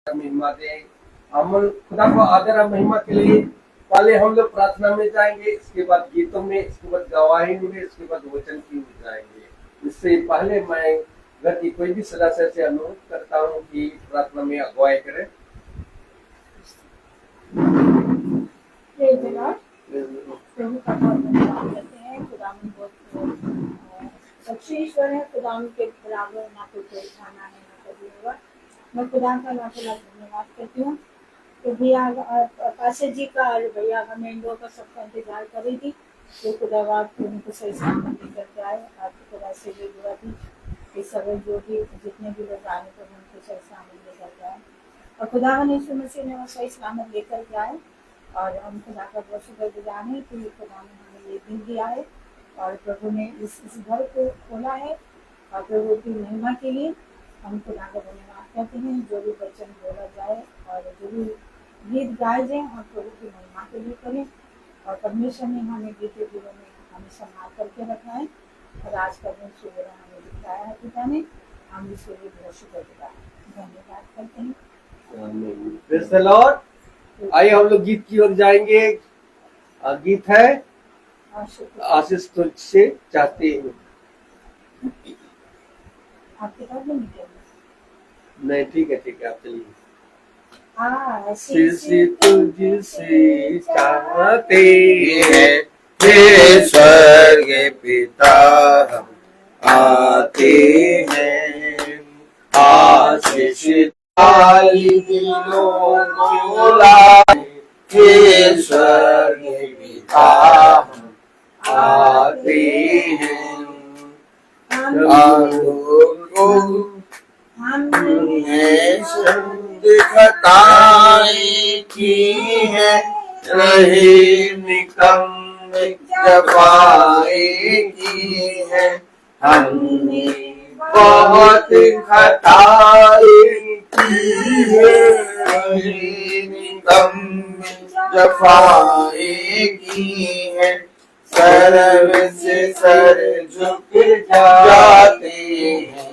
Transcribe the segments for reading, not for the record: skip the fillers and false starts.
महिमा दे। हम खुदा को आदर और महिमा के लिए पहले हम लोग प्रार्थना में जाएंगे, इसके बाद गीतों में, इसके बाद गवाही में, इसके बाद वचन की में जाएंगे। इससे पहले मैं घर की कोई भी सदस्य से अनुरोध करता हूँ कि प्रार्थना में अगुवाई करें। प्रभु का बहुत धन्यवाद करते हैं। खुदावन बहुत अच्छे ईश्वर है। खुदावन के बराबर ना कोई खाना है ना कभी होगा। मैं खुदा का लाख लाख धन्यवाद करती हूँ। तो भैया पासे जी का और भैया का मैं इन लोगों का सबका इंतजार कर रही थी। तो खुदावाद उनको सही सलामत लेकर के आए। आपकी खुदा से जो दुआ थी कि सभी जो भी जितने भी लोग आए तो उनको सही सलामत लेकर के आए और खुदावन यीशु मसीह ने वो सही सलामत लेकर के आए। और हम खुदा का बहुत शुक्रगुजार हैं कि खुदा ने हमें ये दिन दिया है और प्रभु ने इस घर को खोला है और प्रभु की महिमा के लिए हम खुदा का धन्यवाद करते हैं। जो भी वचन बोला जाए और जो भी गीत गाए जाए हम प्रभु की महिमा के लिए करें और परमेश्वर ने हमें बीते दिनों में हमें संभाल करके रखा है और आज का दिन सुबह हमें दिखाया है पिता ने। हम इसके लिए बहुत शुक्रगुजार धन्यवाद करते हैं। Praise the Lord. आइए हम लोग गीत की ओर जाएंगे। गीत है आशीष तुझसे चाहते हैं। आपके पास नहीं, ठीक है, आप चलिए। आशीष तुझसे चाहते हैं हे स्वर्ग पिता हम आते हैं। आशीष आई दिलों को लाए, हे स्वर्ग पिता हम आते हैं। हमने संग खताएं की है, रहे निकम्मे जफाएं की है। हमने बहुत खताएं की है, रहे निकम्मे जफाएं की है। शर्म से सर झुक जाते हैं,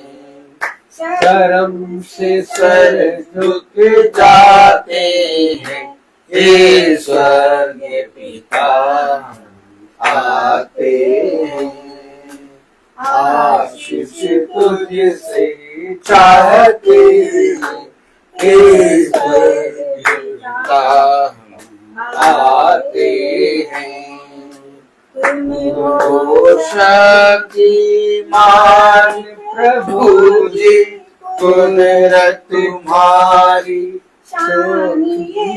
शर्म से सर झुक जाते हैं। हे स्वर्ग पिता आते हैं। आशीष तुझसे चाहते हैं, हे स्वर्ग पिता आते हैं। तुम हो शक्तिमान प्रभु जी, कुदरत तुम्हारी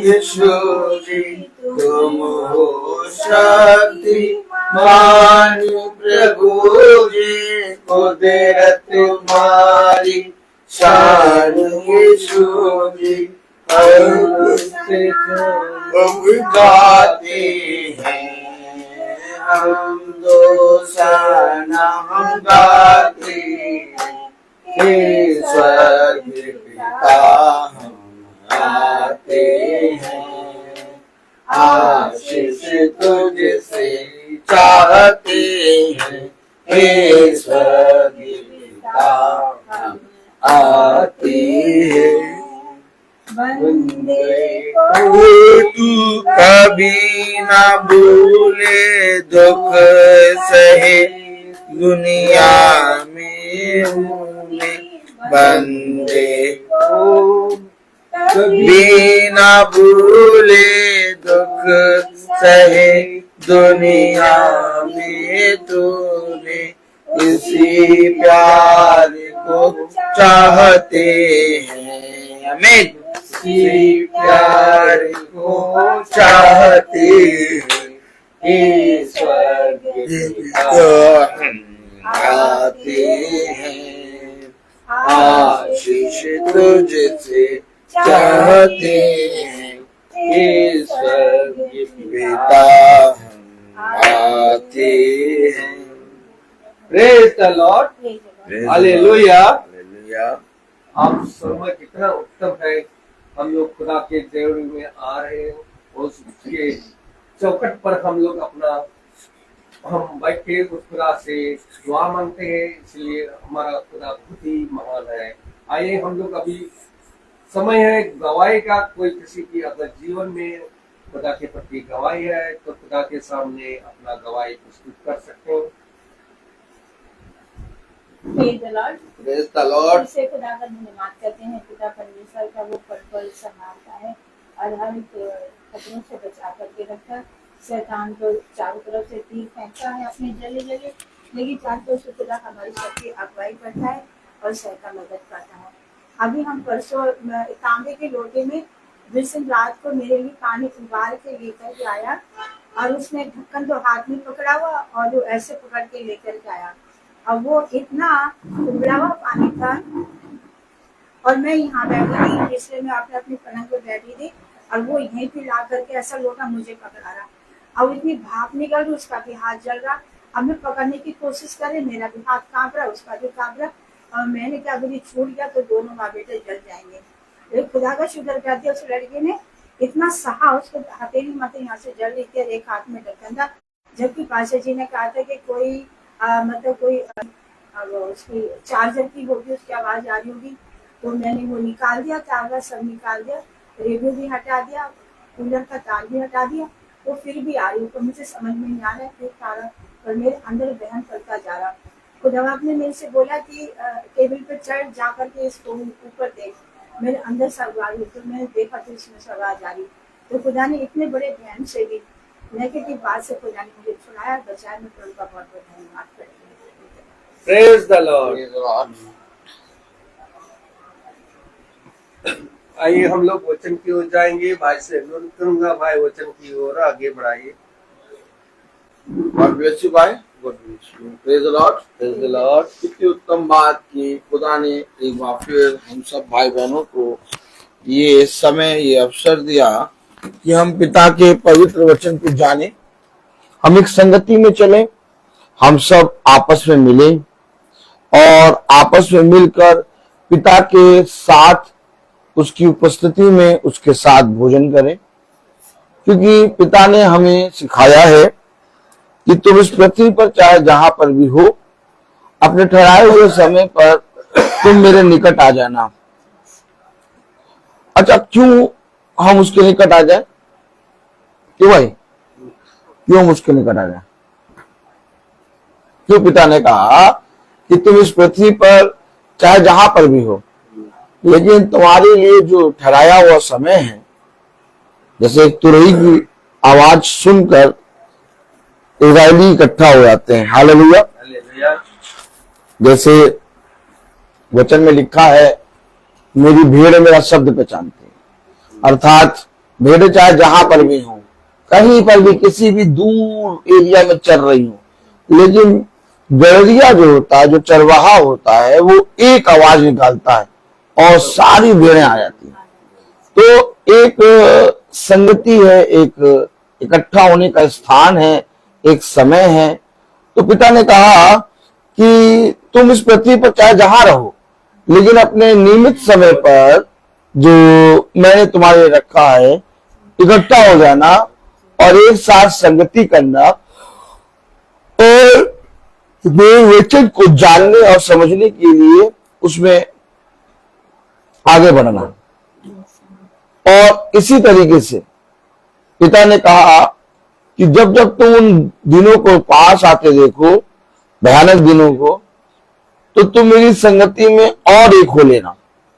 यीशु जी। तुम हो शक्तिमान प्रभु जी, कुदरत तुम्हारी शान यीशु जी। हम गाते हैं, हम दो साना हम गाते हैं। हे स्वर्ग पिता हम आते हैं। आशीष तुझसे चाहते हैं, हे स्वर्ग पिता हम आते हैं। बंदे तू कभी ना भूले दुख सहे दुनिया में होने। बंदे कभी ना भूले दुख सहे दुनिया में तूने। इसी प्यार को चाहते हैं, आमीन। इसी प्यार को चाहते हैं, हे स्वर्ग पिता आते हैं। आशीष तुझसे चाहते हैं, हे स्वर्ग पिता आते हैं। Praise the Lord. हालेलुया। आप समय कितना उत्तम है। हम लोग खुदा के देवल में आ रहे हैं, उसके चौकट पर हम लोग अपना हम बैठ के उस खुदा से दुआ मांगते हैं, इसलिए हमारा खुदा बहुत ही महान है। आइए हम लोग अभी समय है गवाही का। कोई किसी की अगर जीवन में खुदा के प्रति गवाही है तो खुदा के सामने अपना गवाही प्रस्तुत कर सकते हैं। Praise the Lord. Praise the Lord. इससे खुदा का धन्यवाद करते हैं। पिता परमेश्वर का वो पल संभालता है और हर खतरों से बचा करके रखता है। शैतान को चारों तरफ से तीर फेंकता है अपने जगह जगह, लेकिन चारों तरफ से खुदा हमारी सबकी अगुवाई करता है और शैतान मदद करता है। अभी हम परसों तांबे के लोटे में जिस दिन रात को मेरे लिए पानी उबाल के लेकर के आया और उसने ढक्कन तो हाथ में पकड़ा हुआ और वो ऐसे पकड़ के लेकर के आया। अब वो इतना उबला हुआ पानी था और मैं यहाँ बैठी थी, इसलिए मैं अपनी पलंग पर बैठी थी और वो यहीं पे ला करके ऐसा लोटा मुझे पकड़ा रहा। अब इतनी भाप निकल रही, उसका भी हाथ जल रहा। अब मैं पकड़ने की कोशिश करे, मेरा भी हाथ कांप रहा, उसका भी कांप रहा। और मैंने क्या अगर छूट गया तो दोनों माँ बेटे जल जाएंगे। लेकिन खुदा का शुक्र करती है, उस लड़के ने इतना सहा, उसको हथेली मत यहाँ से जल रही थी, एक हाथ में ढक्कन था। जबकि पाशा जी ने कहा था कि कोई मतलब कोई उसकी चार्जर की होगी, उसकी आवाज आ रही होगी। तो मैंने वो निकाल दिया, चार्जर सब निकाल दिया, रेडियो भी हटा दिया, कूलर का तार भी हटा दिया। वो फिर भी आ रही, तो मुझे समझ में नहीं आ रहा है कारण, पर मेरे अंदर बहन करता जा रहा। तो जब आपने मेरे से बोला कि टेबल पर चढ़ जा करके इसको ऊपर देख, मेरे अंदर से आवाज हुई, तो मैंने देखा तो इसमें से आवाज आ रही। तो खुदा ने इतने बड़े बहन से भी नेगेटिव बात से खुदा ने मुझे छुड़ाया, बचाया। मैं प्रभु का बहुत बहुत धन्यवाद करती हूँ। Praise the Lord. Praise the Lord. आइए हम लोग वचन की ओर जाएंगे। भाई से अनुरोध करूंगा, भाई वचन की ओर आगे बढ़ाइए। God bless you, भाई। God bless you. Praise the Lord. Praise the Lord. कितनी उत्तम बात की खुदा ने एक बार फिर हम सब भाई बहनों को ये समय, ये अवसर दिया कि हम पिता के पवित्र वचन को जाने, हम एक संगति में चले, हम सब आपस में मिले और आपस में मिलकर पिता के साथ उसकी उपस्थिति में उसके साथ भोजन करें। क्योंकि पिता ने हमें सिखाया है कि तुम इस पृथ्वी पर चाहे जहां पर भी हो, अपने ठहराए हुए समय पर तुम मेरे निकट आ जाना। अच्छा, क्यों हम उसके निकट आ जाए? क्यों भाई, क्यों हम उसके निकट आ जाए? क्यों पिता ने कहा कि तुम इस पृथ्वी पर चाहे जहां पर भी हो, लेकिन तुम्हारे लिए जो ठहराया हुआ समय है, जैसे एक तुरही की आवाज सुनकर इज़राइली इकट्ठा हो जाते हैं। हालेलुया। हालेलुया। जैसे वचन में लिखा है, मेरी भेड़ मेरा शब्द पहचानती है। अर्थात भेड़ चाहे जहां पर भी हो, कहीं पर भी किसी भी दूर एरिया में चल रही हो, लेकिन गड़रिया जो होता है, जो चरवाहा होता है, वो एक आवाज निकालता है और सारी भेड़ें आ जाती हैं। तो एक संगति है, एक इकट्ठा होने का स्थान है, एक समय है। तो पिता ने कहा कि तुम इस पृथ्वी पर चाहे जहां रहो, लेकिन अपने नियमित समय पर जो मैंने तुम्हारे रखा है, इकट्ठा हो जाना और एक साथ संगति करना और मेरे वचन को जानने और समझने के लिए उसमें आगे बढ़ना। और इसी तरीके से पिता ने कहा कि जब जब तुम उन दिनों को पास आते देखो, भयानक दिनों को, तो तुम मेरी संगति में और एक हो लेना।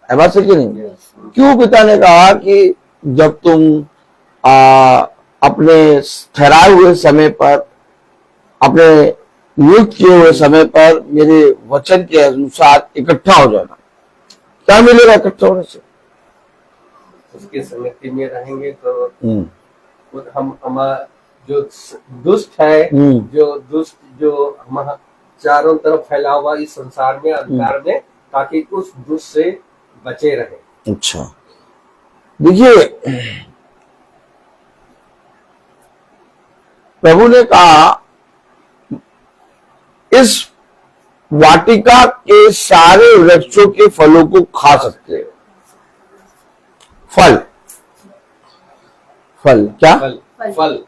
है बात सही कि नहीं? क्यों पिता ने कहा कि जब तुम अपने ठहराए हुए समय पर, अपने नियुक्त किए हुए समय पर मेरे वचन के अनुसार इकट्ठा हो जाना। क्या मिलेगा इकट्ठा होने से? उसकी संगति में रहेंगे तो हम जो दुष्ट है, जो हम चारों तरफ फैला हुआ इस संसार में, अंधकार में, ताकि उस दुष्ट से बचे रहे। अच्छा, देखिए, प्रभु ने कहा इस वाटिका के सारे वृक्षों के फलों को खा सकते हो। फल, फल क्या? फल।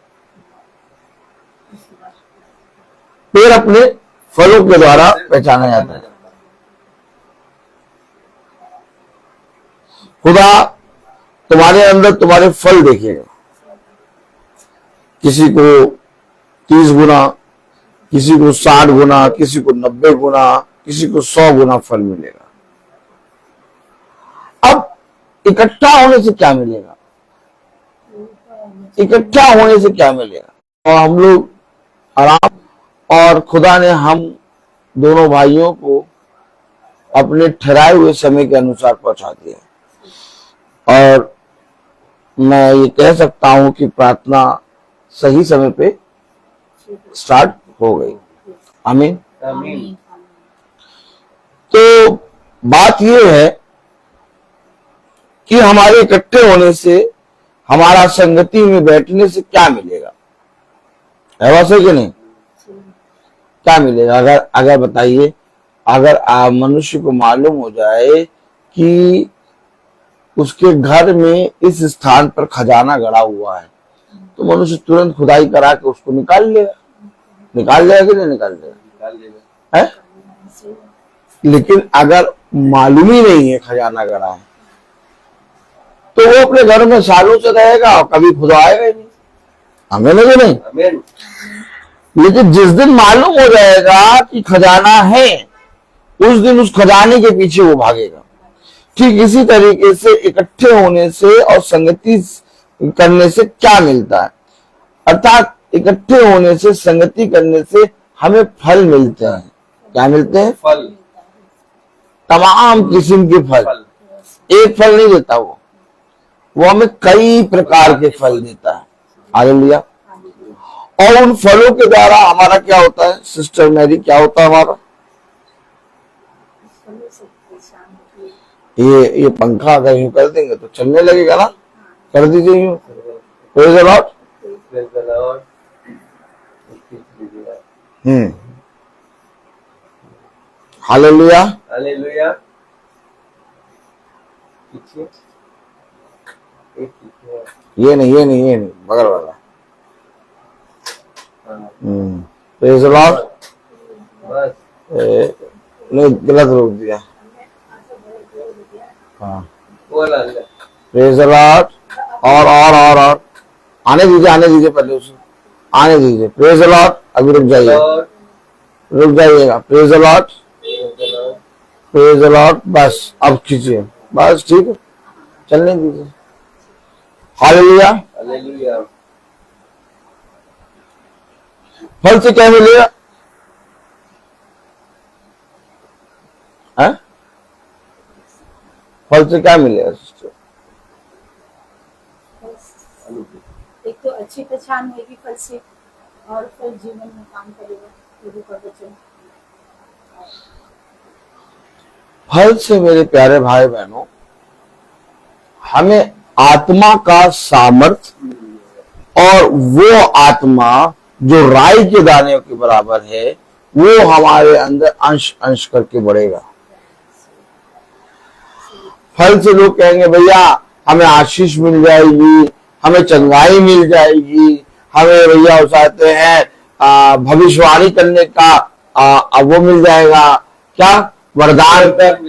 पेड़ अपने फलों के द्वारा पहचाना जाता है। खुदा तुम्हारे अंदर तुम्हारे फल देखेगा। किसी को 30 गुना, किसी को 60 गुना, किसी को 90 गुना, किसी को 100 गुना फल मिलेगा। अब इकट्ठा होने से क्या मिलेगा? इकट्ठा होने से क्या मिलेगा? और हम लोग आराम, और खुदा ने हम दोनों भाइयों को अपने ठहराए हुए समय के अनुसार पहुंचा दिया, और मैं ये कह सकता हूं कि प्रार्थना सही समय पे स्टार्ट हो गई। आमीन। आमीन। तो बात यह है कि हमारे इकट्ठे होने से, हमारा संगति में बैठने से क्या मिलेगा? है वैसे कि नहीं? क्या मिलेगा? अगर बताइए, अगर मनुष्य को मालूम हो जाए कि उसके घर में इस स्थान पर खजाना गड़ा हुआ है, तो मनुष्य तुरंत खुदाई करा के उसको निकाल लेगा। निकाल लेगा कि नहीं निकाल लेगा? है? लेकिन अगर मालूम ही नहीं है खजाना गड़ा है, तो वो अपने घर में सालों से रहेगा और कभी खुदा आएगा ही नहीं। हमें लगे नहीं? आमीन। लेकिन जिस दिन मालूम हो जाएगा कि खजाना है, उस दिन उस खजाने के पीछे वो भागेगा। ठीक इसी तरीके से इकट्ठे होने से और संगति करने से क्या मिलता है? अर्थात इकट्ठे होने से, संगति करने से हमें फल मिलते हैं। क्या मिलते हैं? फल। तमाम किस्म के फल। एक फल नहीं देता वो हमें कई प्रकार के फल देता है। हालेलुया। और उन फलों के द्वारा हमारा क्या होता है सिस्टर मैरी? क्या होता है हमारा? ये पंखा अगर यूं कर देंगे तो चलने लगेगा ना? कर दीजिए यूं। Praise the Lord. Praise the Lord. Hallelujah. Hallelujah. ये नहीं बगल वाला। Praise the Lord. बस नहीं, गलत रोक दिया। हाँ, बोला। Praise the Lord. और आने दीजिए पहले उसे, आने दीजिए। Praise the Lord. अभी रुक जाइएगा। Praise the Lord. Praise the Lord. बस अब खींचिए, बस ठीक है, चलने दीजिए। हालेलुया। हालेलुया। फल से क्या मिलेगा? है? फल से क्या मिलेगा सिस्टर? एक तो अच्छी पहचान होगी फल से, और फल जीवन में काम करेगा प्रभु का वचन। फल से मेरे प्यारे भाई बहनों, हमें आत्मा का सामर्थ्य, और वो आत्मा जो राई के दाने के बराबर है, वो हमारे अंदर अंश अंश करके बढ़ेगा। फल से लोग कहेंगे भैया हमें आशीष मिल जाएगी, हमें चंगाई मिल जाएगी, हमें भैया उसाते हैं भविष्यवाणी करने का वो मिल जाएगा। क्या वरदान?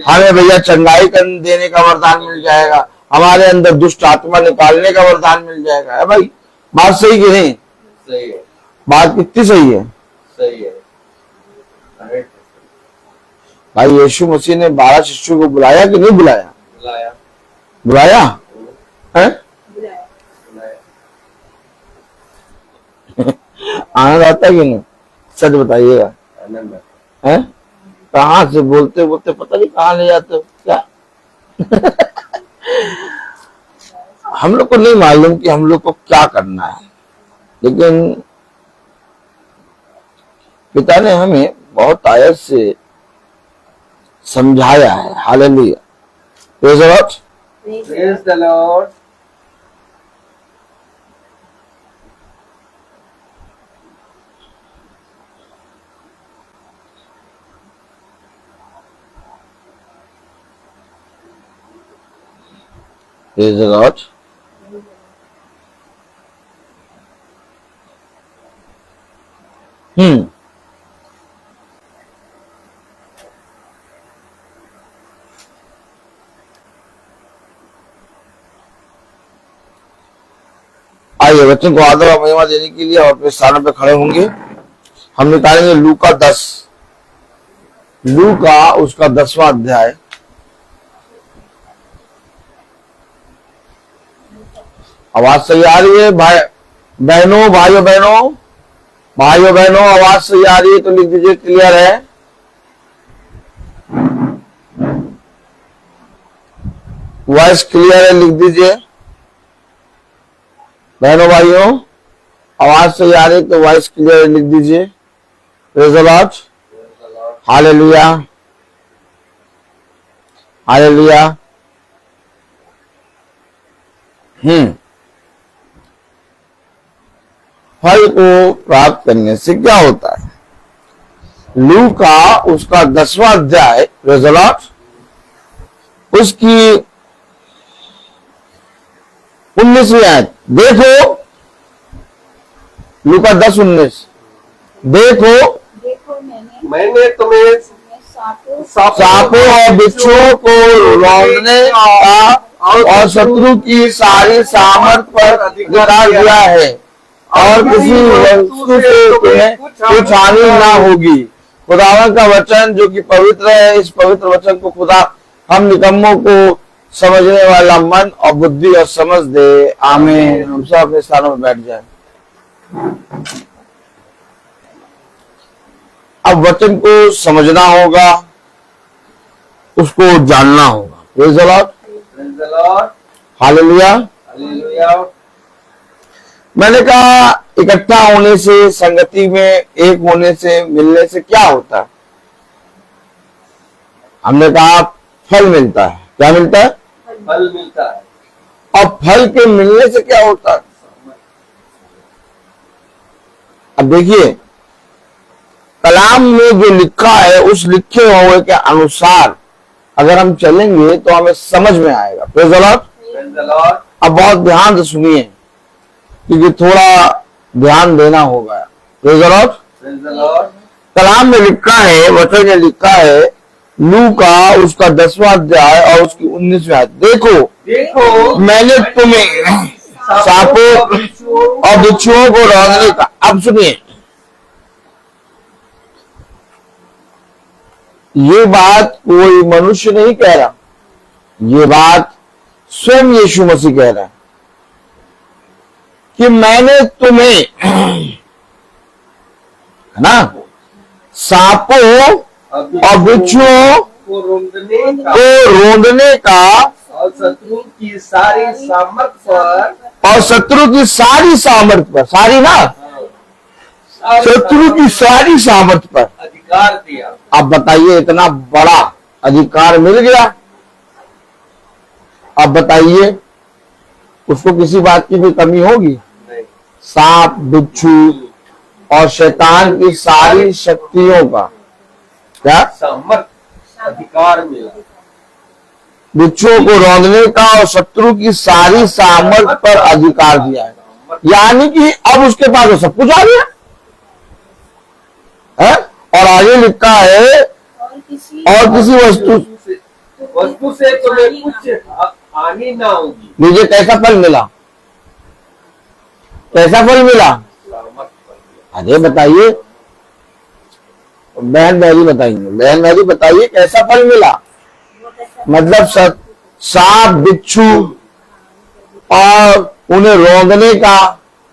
हमें भैया चंगाई देने का वरदान मिल जाएगा, हमारे अंदर दुष्ट आत्मा निकालने का वरदान मिल जाएगा। है भाई, बात सही कि नहीं? सही है। बात कितनी सही है? सही है। भाई यीशु मसीह ने 12 शिष्यों को बुलाया कि नहीं बुलाया? बुलाया है? आनंद आता है कि नहीं? सच बताइएगा। है? कहाँ से बोलते बोलते पता नहीं कहाँ ले जाते हो क्या? हम लोग को नहीं मालूम कि हम लोग को क्या करना है, लेकिन पिता ने हमें बहुत आयत से समझाया है। Hallelujah. Praise the Lord. Praise the Lord. Praise the Lord. आइए वचन को आदर और महिमा देने के लिए और अपने स्थानों पर खड़े होंगे। हम निकालेंगे लूका 10, लूका उसका 10वां अध्याय। आवाज सही आ रही है भाई बहनों, भाइयों बहनों, भाइयों बहनों, आवाज सही आ रही है तो लिख दीजिए क्लियर है। वॉइस क्लियर है लिख दीजिए। बहनों भाइयों आवाज सही आ रही तो वॉइस क्लियर है लिख दीजिए। Praise the Lord, hallelujah, hallelujah. फल को प्राप्त करने से क्या होता है? लूका उसका 10वां अध्याय, प्रेज़ द लॉर्ड, उसकी 19वीं आयत देखो। लूका 10:19 देखो मैंने तुम्हें सांपों और बिच्छुओं को रौंदने का और शत्रु की सारी सामर्थ पर अधिकार दिया है और किसी वस्तु से तुम्हें कुछ हानि ना होगी। खुदावन का वचन जो कि पवित्र है, इस पवित्र वचन को खुदा हम निकम्मों को समझने वाला मन और बुद्धि और समझ दे। आमीन। हम सब अपने स्थानों में बैठ जाए। अब वचन को समझना होगा, उसको जानना होगा। Praise the Lord, hallelujah, hallelujah. मैंने कहा इकट्ठा होने से, संगति में एक होने से, मिलने से क्या होता है? हमने कहा फल मिलता है। क्या मिलता है? फल मिलता है। और फल के मिलने से क्या होता है? अब देखिए कलाम में जो लिखा है उस लिखे हुए के अनुसार अगर हम चलेंगे तो हमें समझ में आएगा। Praise the Lord. अब बहुत ध्यान से सुनिए क्योंकि थोड़ा ध्यान देना होगा। Praise the Lord. कलाम में लिखा है, वचन में लिखा है, लूका उसका 10वां अध्याय और उसकी 19वीं आयत देखो मैंने तुम्हें सांपों और बिच्छुओं को रौंदने का। अब सुनिए, ये बात कोई मनुष्य नहीं कह रहा, ये बात स्वयं यीशु मसीह कह रहा है कि मैंने तुम्हें, है ना, सांपों और बिच्छुओं को रोंदने का और शत्रु की सारी सामर्थ पर सारी ना, शत्रु की सारी सामर्थ पर अधिकार दिया। अब बताइए इतना बड़ा अधिकार मिल गया। अब बताइए उसको किसी बात की भी कमी होगी? नहीं। सांप, बिच्छू और शैतान की सारी शक्तियों का क्या सामर्थ, अधिकार मिला। बिच्छुओं को रौंदने का और शत्रु की सारी सामर्थ पर अधिकार दिया है। यानी कि अब उसके पास तो सब कुछ आ गया है। और आगे लिखा है और किसी वस्तु से तुम्हें कुछ हानि ना होगी। मुझे कैसा फल मिला? कैसा फल मिला? अरे बताइए, बहन मैरी बताइए, बहन मैरी बताइए कैसा फल मिला? मतलब सांप, बिच्छू और उन्हें रौंदने का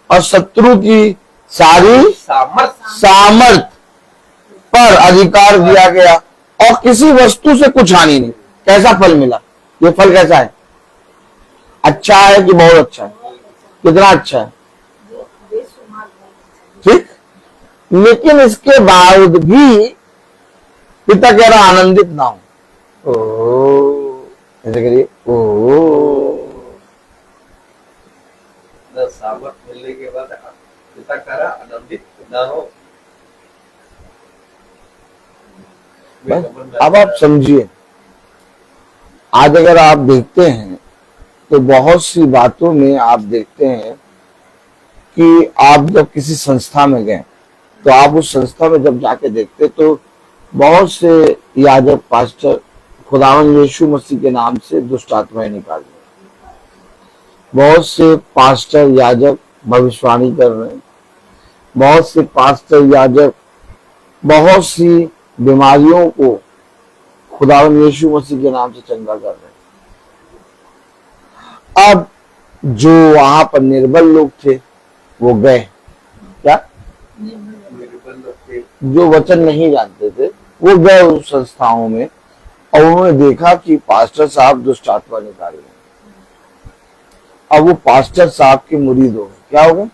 और शत्रु की सारी सामर्थ पर अधिकार दिया गया और किसी वस्तु से कुछ हानि नहीं। कैसा फल मिला? ये फल कैसा है? अच्छा है कि बहुत अच्छा है? कितना अच्छा है? ठीक। लेकिन इसके बावजूद भी पिता कह रहा आनंदित ना हो। ऐसे करिए, सामर्थ मिलने के बाद पिता कह रहा आनंदित ना हो। अब आप समझिए, आज अगर आप देखते हैं तो बहुत सी बातों में आप देखते हैं कि आप जब किसी संस्था में गए तो आप उस संस्था में जब जाके देखते तो बहुत से याजक, पास्टर खुदावन यीशु मसीह के नाम से दुष्ट आत्माएं निकाल रहे। बहुत से पास्टर, याजक भविष्यवाणी कर रहे हैं, बहुत से पास्टर याजक बहुत सी बीमारियों को खुदावंद यीशु मसीह के नाम से चंगा कर रहे हैं। अब जो वहां पर निर्बल लोग थे वो गए, क्या निर्बल लोग थे, जो वचन नहीं जानते थे वो गए उस संस्थाओं में, और उन्होंने देखा कि पास्टर साहब दुष्ट आत्मा निकाल रहे हैं। अब वो पास्टर साहब के मुरीद हो गए। क्या हो गए?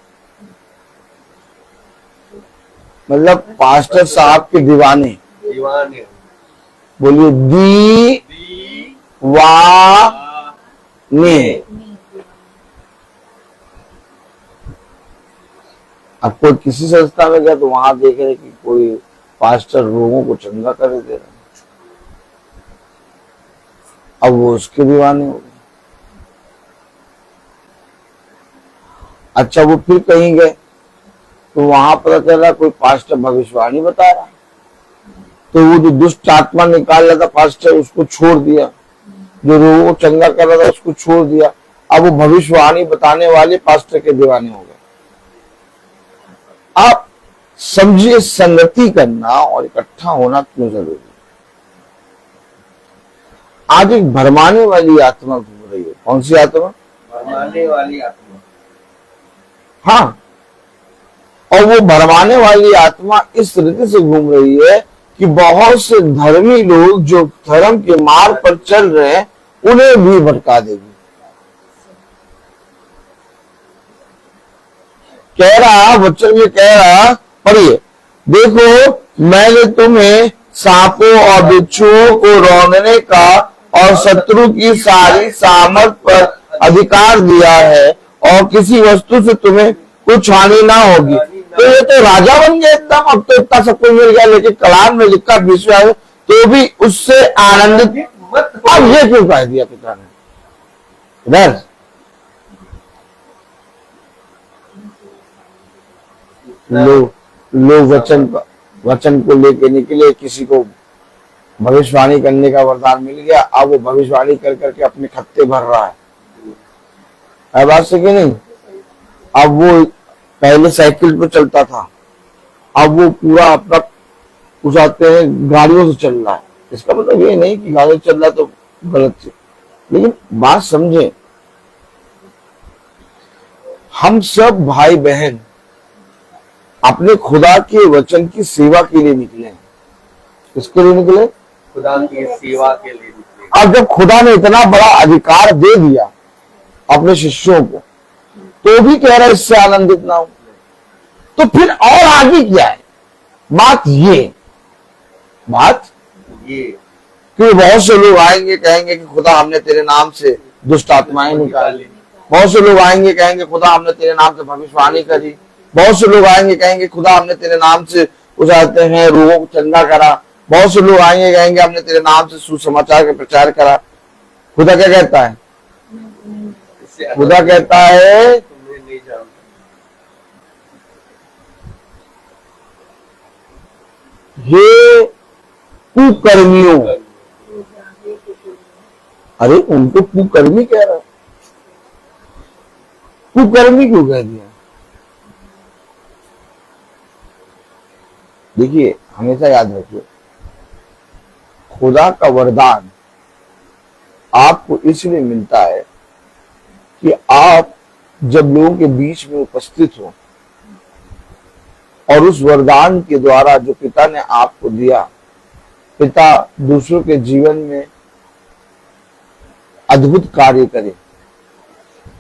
मतलब पास्टर साहब के दीवाने। दीवाने। बोलिए दीवाने। अब कोई किसी संस्था में गया तो वहां देख रहे कि कोई पास्टर लोगों को चंगा कर दे रहा, अब वो उसके दीवाने हो गए। अच्छा, वो फिर कहीं गए तो वहां पता चला कोई पास्टर भविष्यवाणी बता रहा, तो वो जो दुष्ट आत्मा निकाल रहा था पास्टर उसको छोड़ दिया, जो लोगों को चंगा कर रहा था उसको छोड़ दिया। अब वो भविष्यवाणी बताने वाले पास्टर के दीवाने हो गए। आप समझिए, संगति करना और इकट्ठा होना क्यों जरूरी है। आज एक भरमाने वाली आत्मा घूम रही है। कौन सी आत्मा? भरमाने वाली आत्मा। हाँ, और वो भरमाने वाली आत्मा इस रीति से घूम रही है कि बहुत से धर्मी लोग जो धर्म के मार्ग पर चल रहे हैं उन्हें भी भटका देगी। कह रहा, वचन में कह रहा, पढ़िए, देखो मैंने तुम्हें सांपों और बिच्छुओं को रौंदने का और शत्रु की सारी सामर्थ पर अधिकार दिया है, और किसी वस्तु से तुम्हें कुछ हानि ना होगी। तो ये तो राजा बन गया एकदम। अब तो इतना सब कुछ मिल गया, लेकिन कलाम में लिखा विश्वास तो भी उससे आनंदित मत। अब ये क्यों कह दिया पिता ने? इधर लोग वचन को लेके निकले, किसी को भविष्यवाणी करने का वरदान मिल गया, अब वो भविष्यवाणी कर करके अपने खत्ते भर रहा है बात से कि नहीं? अब वो पहले साइकिल पर चलता था, अब वो पूरा अपना उठाते हैं गाड़ियों से चल रहा है। इसका मतलब ये नहीं कि गाड़ी चल रहा तो गलत है, लेकिन बात समझे, हम सब भाई बहन अपने खुदा के वचन की सेवा के लिए निकले हैं। किसके लिए निकले? खुदा की सेवा के लिए निकले। अब जब खुदा ने इतना बड़ा अधिकार दे दिया अपने शिष्यों को, तो भी कह रहा है इससे आनंदित ना हो, तो फिर और आगे क्या है? बात ये कि बहुत से लोग आएंगे कहेंगे कि खुदा हमने तेरे नाम से दुष्ट आत्माएं निकाली, बहुत से लोग आएंगे कहेंगे खुदा हमने तेरे नाम से भविष्यवाणी करी, बहुत से लोग आएंगे कहेंगे खुदा हमने तेरे नाम से उजाते हैं रोगों को चंगा करा, बहुत से लोग आएंगे कहेंगे हमने तेरे नाम से सुसमाचार का प्रचार करा। खुदा क्या कहता है? खुदा कहता है हे कुकर्मियों। अरे उनको कुकर्मी कह रहा है, कुकर्मी क्यों कह दिया? देखिए, हमेशा याद रखिए, खुदा का वरदान आपको इसलिए मिलता है कि आप जब लोगों के बीच में उपस्थित हो और उस वरदान के द्वारा जो पिता ने आपको दिया, पिता दूसरों के जीवन में अद्भुत कार्य करे,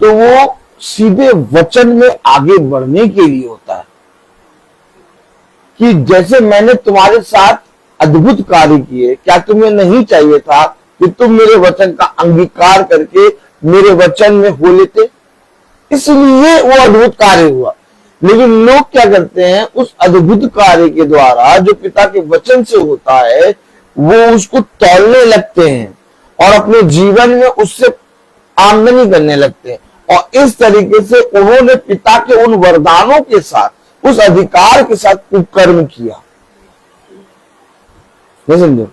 तो वो सीधे वचन में आगे बढ़ने के लिए होता है कि जैसे मैंने तुम्हारे साथ अद्भुत कार्य किए, क्या तुम्हें नहीं चाहिए था कि तुम मेरे वचन का अंगीकार करके मेरे वचन में हो लेते? इसलिए वो अद्भुत कार्य हुआ। लेकिन लोग क्या करते हैं, उस अद्भुत कार्य के द्वारा जो पिता के वचन से होता है वो उसको तौलने लगते हैं और अपने जीवन में उससे आमदनी करने लगते हैं, और इस तरीके से उन्होंने पिता के उन वरदानों के साथ, उस अधिकार के साथ कुकर्म किया। नहीं समझे?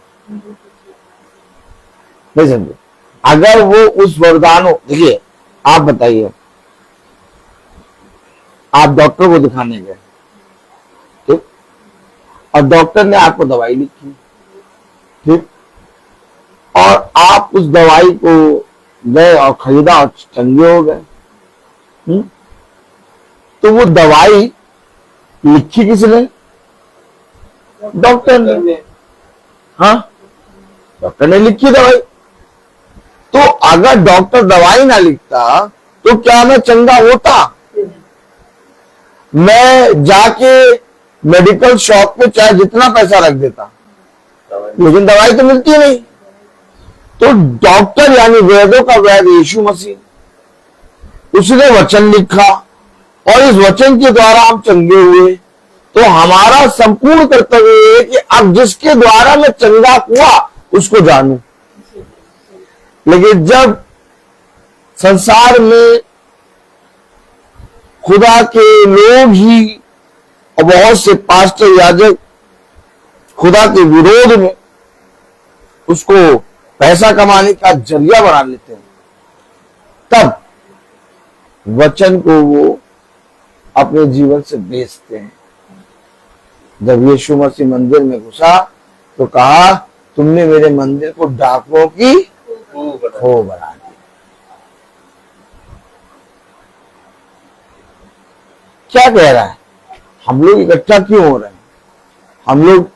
नहीं समझे? अगर वो उस वरदानों, देखिए आप बताइए, आप डॉक्टर को दिखाने गए, ठीक, और डॉक्टर ने आपको दवाई लिखी, ठीक, और आप उस दवाई को गए और खरीदा और चंगे हो गए। तो वो दवाई लिखी किसने? डॉक्टर ने। हाँ, डॉक्टर ने लिखी दवाई। तो अगर डॉक्टर दवाई ना लिखता तो क्या मैं चंगा होता? मैं जाके मेडिकल शॉप पे चाहे जितना पैसा रख देता, लेकिन दवाई तो मिलती नहीं। तो डॉक्टर यानी वेदों का वेद यीशु मसीह, उसने वचन लिखा और इस वचन के द्वारा हम चंगे हुए। तो हमारा संपूर्ण कर्तव्य है कि अब जिसके द्वारा मैं चंगा हुआ उसको जानूं। लेकिन जब संसार में खुदा के लोग ही और बहुत से पास्टर याजक खुदा के विरोध में उसको पैसा कमाने का जरिया बना लेते हैं, तब वचन को वो अपने जीवन से बेचते हैं। जब यीशु मसीह मंदिर में घुसा तो कहा, तुमने मेरे मंदिर को डाकुओं की खो बना दी। क्या कह रहा है? हम लोग इकट्ठा क्यों हो रहे हैं? हम लोग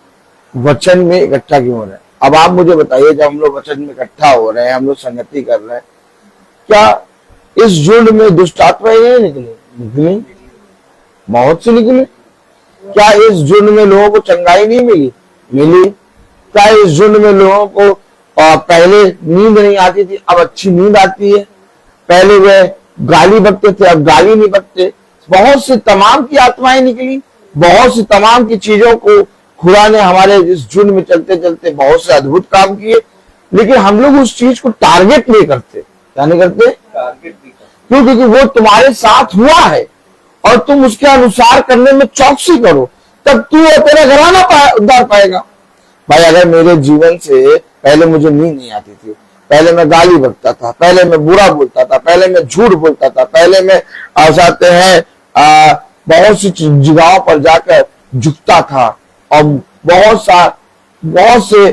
वचन में इकट्ठा क्यों हो रहे हैं? अब आप मुझे बताइए, जब हम लोग वचन में इकट्ठा हो रहे हैं, हम लोग संगति कर रहे हैं, क्या इस झुंड में दुष्ट आत्माएं नहीं निकली? बहुत सी निकली। क्या इस झुंड में लोगों को चंगाई नहीं मिली? क्या इस झुंड में लोगों को पहले नींद नहीं आती थी, अब अच्छी नींद आती है? पहले वे गाली बकते थे, अब गाली नहीं बकते। बहुत सी तमाम की आत्माएं निकली, बहुत सी तमाम की चीजों को खुदा ने हमारे इस झुंड में चलते चलते बहुत से अद्भुत काम किए। लेकिन हम लोग उस चीज को टारगेट नहीं करते। क्या नहीं करते? क्यों? क्योंकि वो तुम्हारे साथ हुआ है और तुम उसके अनुसार करने में चौकसी करो, तब तू और तेरा घराना उद्धार पाएगा। भाई, अगर मेरे जीवन से पहले मुझे नींद नहीं आती थी, पहले मैं गाली बकता था, पहले मैं बुरा बोलता था, पहले मैं झूठ बोलता था, पहले मैं चाहते हैं बहुत सी जगहों पर जाकर झुकता था और बहुत से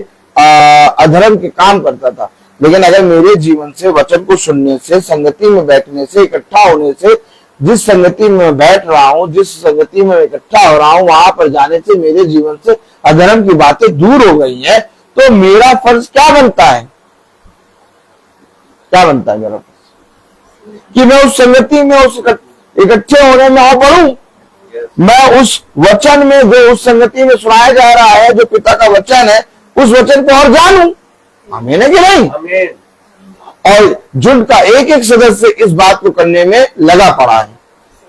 अधर्म के काम करता था, लेकिन अगर मेरे जीवन से वचन को सुनने से, संगति में बैठने से, इकट्ठा होने से, जिस संगति में बैठ रहा हूं, जिस संगति में इकट्ठा हो रहा हूं, वहां पर जाने से मेरे जीवन से अधर्म की बातें दूर हो गई हैं, तो मेरा फर्ज क्या बनता है? क्या बनता है मेरा फर्ज? कि मैं उस संगति में, उस इकट्ठे होने में और बढ़ूं। मैं उस वचन में, जो उस संगति में सुनाया जा रहा है, जो पिता का वचन है, उस वचन को और जानूं। आमीन है कि नहीं? आमीन। और झुंड का एक एक सदस्य इस बात को करने में लगा पड़ा है।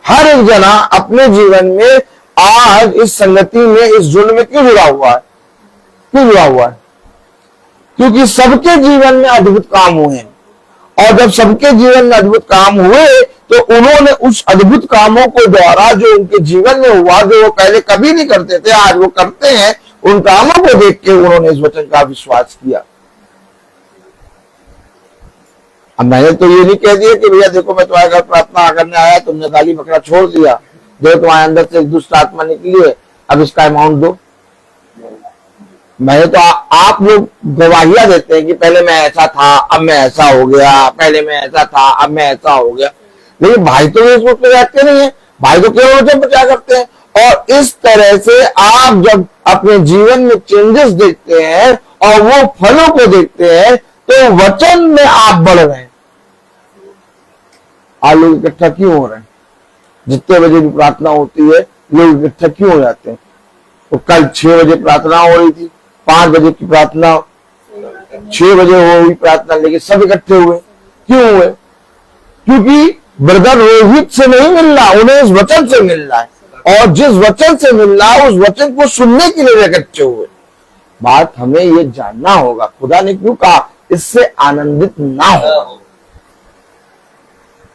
हर एक जना अपने जीवन में आज इस संगति में, इस झुंड में क्यों जुड़ा हुआ है? क्यों जुड़ा हुआ है? क्योंकि सबके जीवन में अद्भुत काम हुए हैं, और जब सबके जीवन में अद्भुत काम हुए तो उन्होंने उस अद्भुत कामों को द्वारा जो उनके जीवन में हुआ, जो वो पहले कभी नहीं करते थे, आज वो करते हैं, उन कामों को देख के उन्होंने इस वचन का विश्वास किया। अब मैंने तो ये नहीं कह दिया कि भैया देखो मैं तुम्हारे घर प्रार्थना करने आया, तुमने गाली बकरा छोड़ दिया, जो तुम्हारे अंदर से दुष्ट आत्मा निकली है, अब इसका अमाउंट दो। मैंने तो आप लोग गवाहियां देते हैं कि पहले मैं ऐसा था, अब मैं ऐसा हो गया, पहले मैं ऐसा था, अब मैं ऐसा हो गया, लेकिन भाई तो फेसबुक पे रहते नहीं है, भाई तो केवल वचन प्रचार करते हैं। और इस तरह से आप जब अपने जीवन में चेंजेस देखते हैं और वो फलों को देखते हैं, तो वचन में आप बढ़ रहे हैं। आप लोग इकट्ठा क्यों हो रहे हैं? जितने बजे भी प्रार्थना होती है, लोग इकट्ठा क्यों हो जाते हैं? तो कल 6 बजे प्रार्थना हो रही थी, 5 बजे की प्रार्थना, 6 बजे हो हुई प्रार्थना, लेकिन सब इकट्ठे हुए। क्यों हुए? क्योंकि ब्रदर रोहित से नहीं मिल रहा, उन्हें इस वचन से मिल रहा है, और जिस वचन से मिल रहा है उस वचन को सुनने के लिए इकट्ठे हुए। बात हमें ये जानना होगा, खुदा ने क्यों कहा इससे आनंदित ना हो?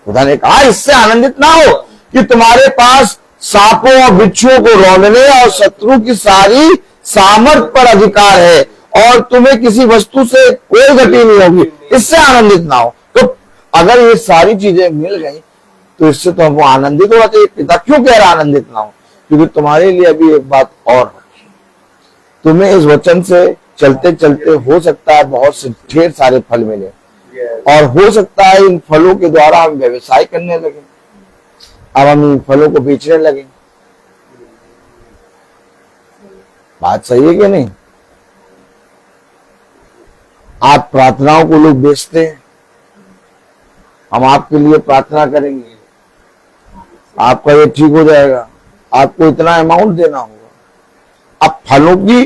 खुदा ने कहा इससे आनंदित ना हो कि तुम्हारे पास सांपों और बिच्छुओं को रौंदने और शत्रु की सारी सामर्थ पर अधिकार है, और तुम्हें किसी वस्तु से कोई गति नहीं होगी, इससे आनंदित ना हो। तो अगर ये सारी चीजें मिल गई तो इससे तो हमको आनंदित होना चाहिए। पिता क्यों कह रहा आनंदित ना हो? क्योंकि तुम्हारे लिए अभी एक बात और है, तुम्हें इस वचन से चलते चलते हो सकता है बहुत से ढेर सारे फल मिले, और हो सकता है इन फलों के द्वारा हम व्यवसाय करने लगे, अब हम इन फलों को बेचने लगे। बात सही है कि नहीं? आप प्रार्थनाओं को लोग बेचते हैं, हम आपके लिए प्रार्थना करेंगे, आपका ये ठीक हो जाएगा, आपको इतना अमाउंट देना होगा। अब फलों की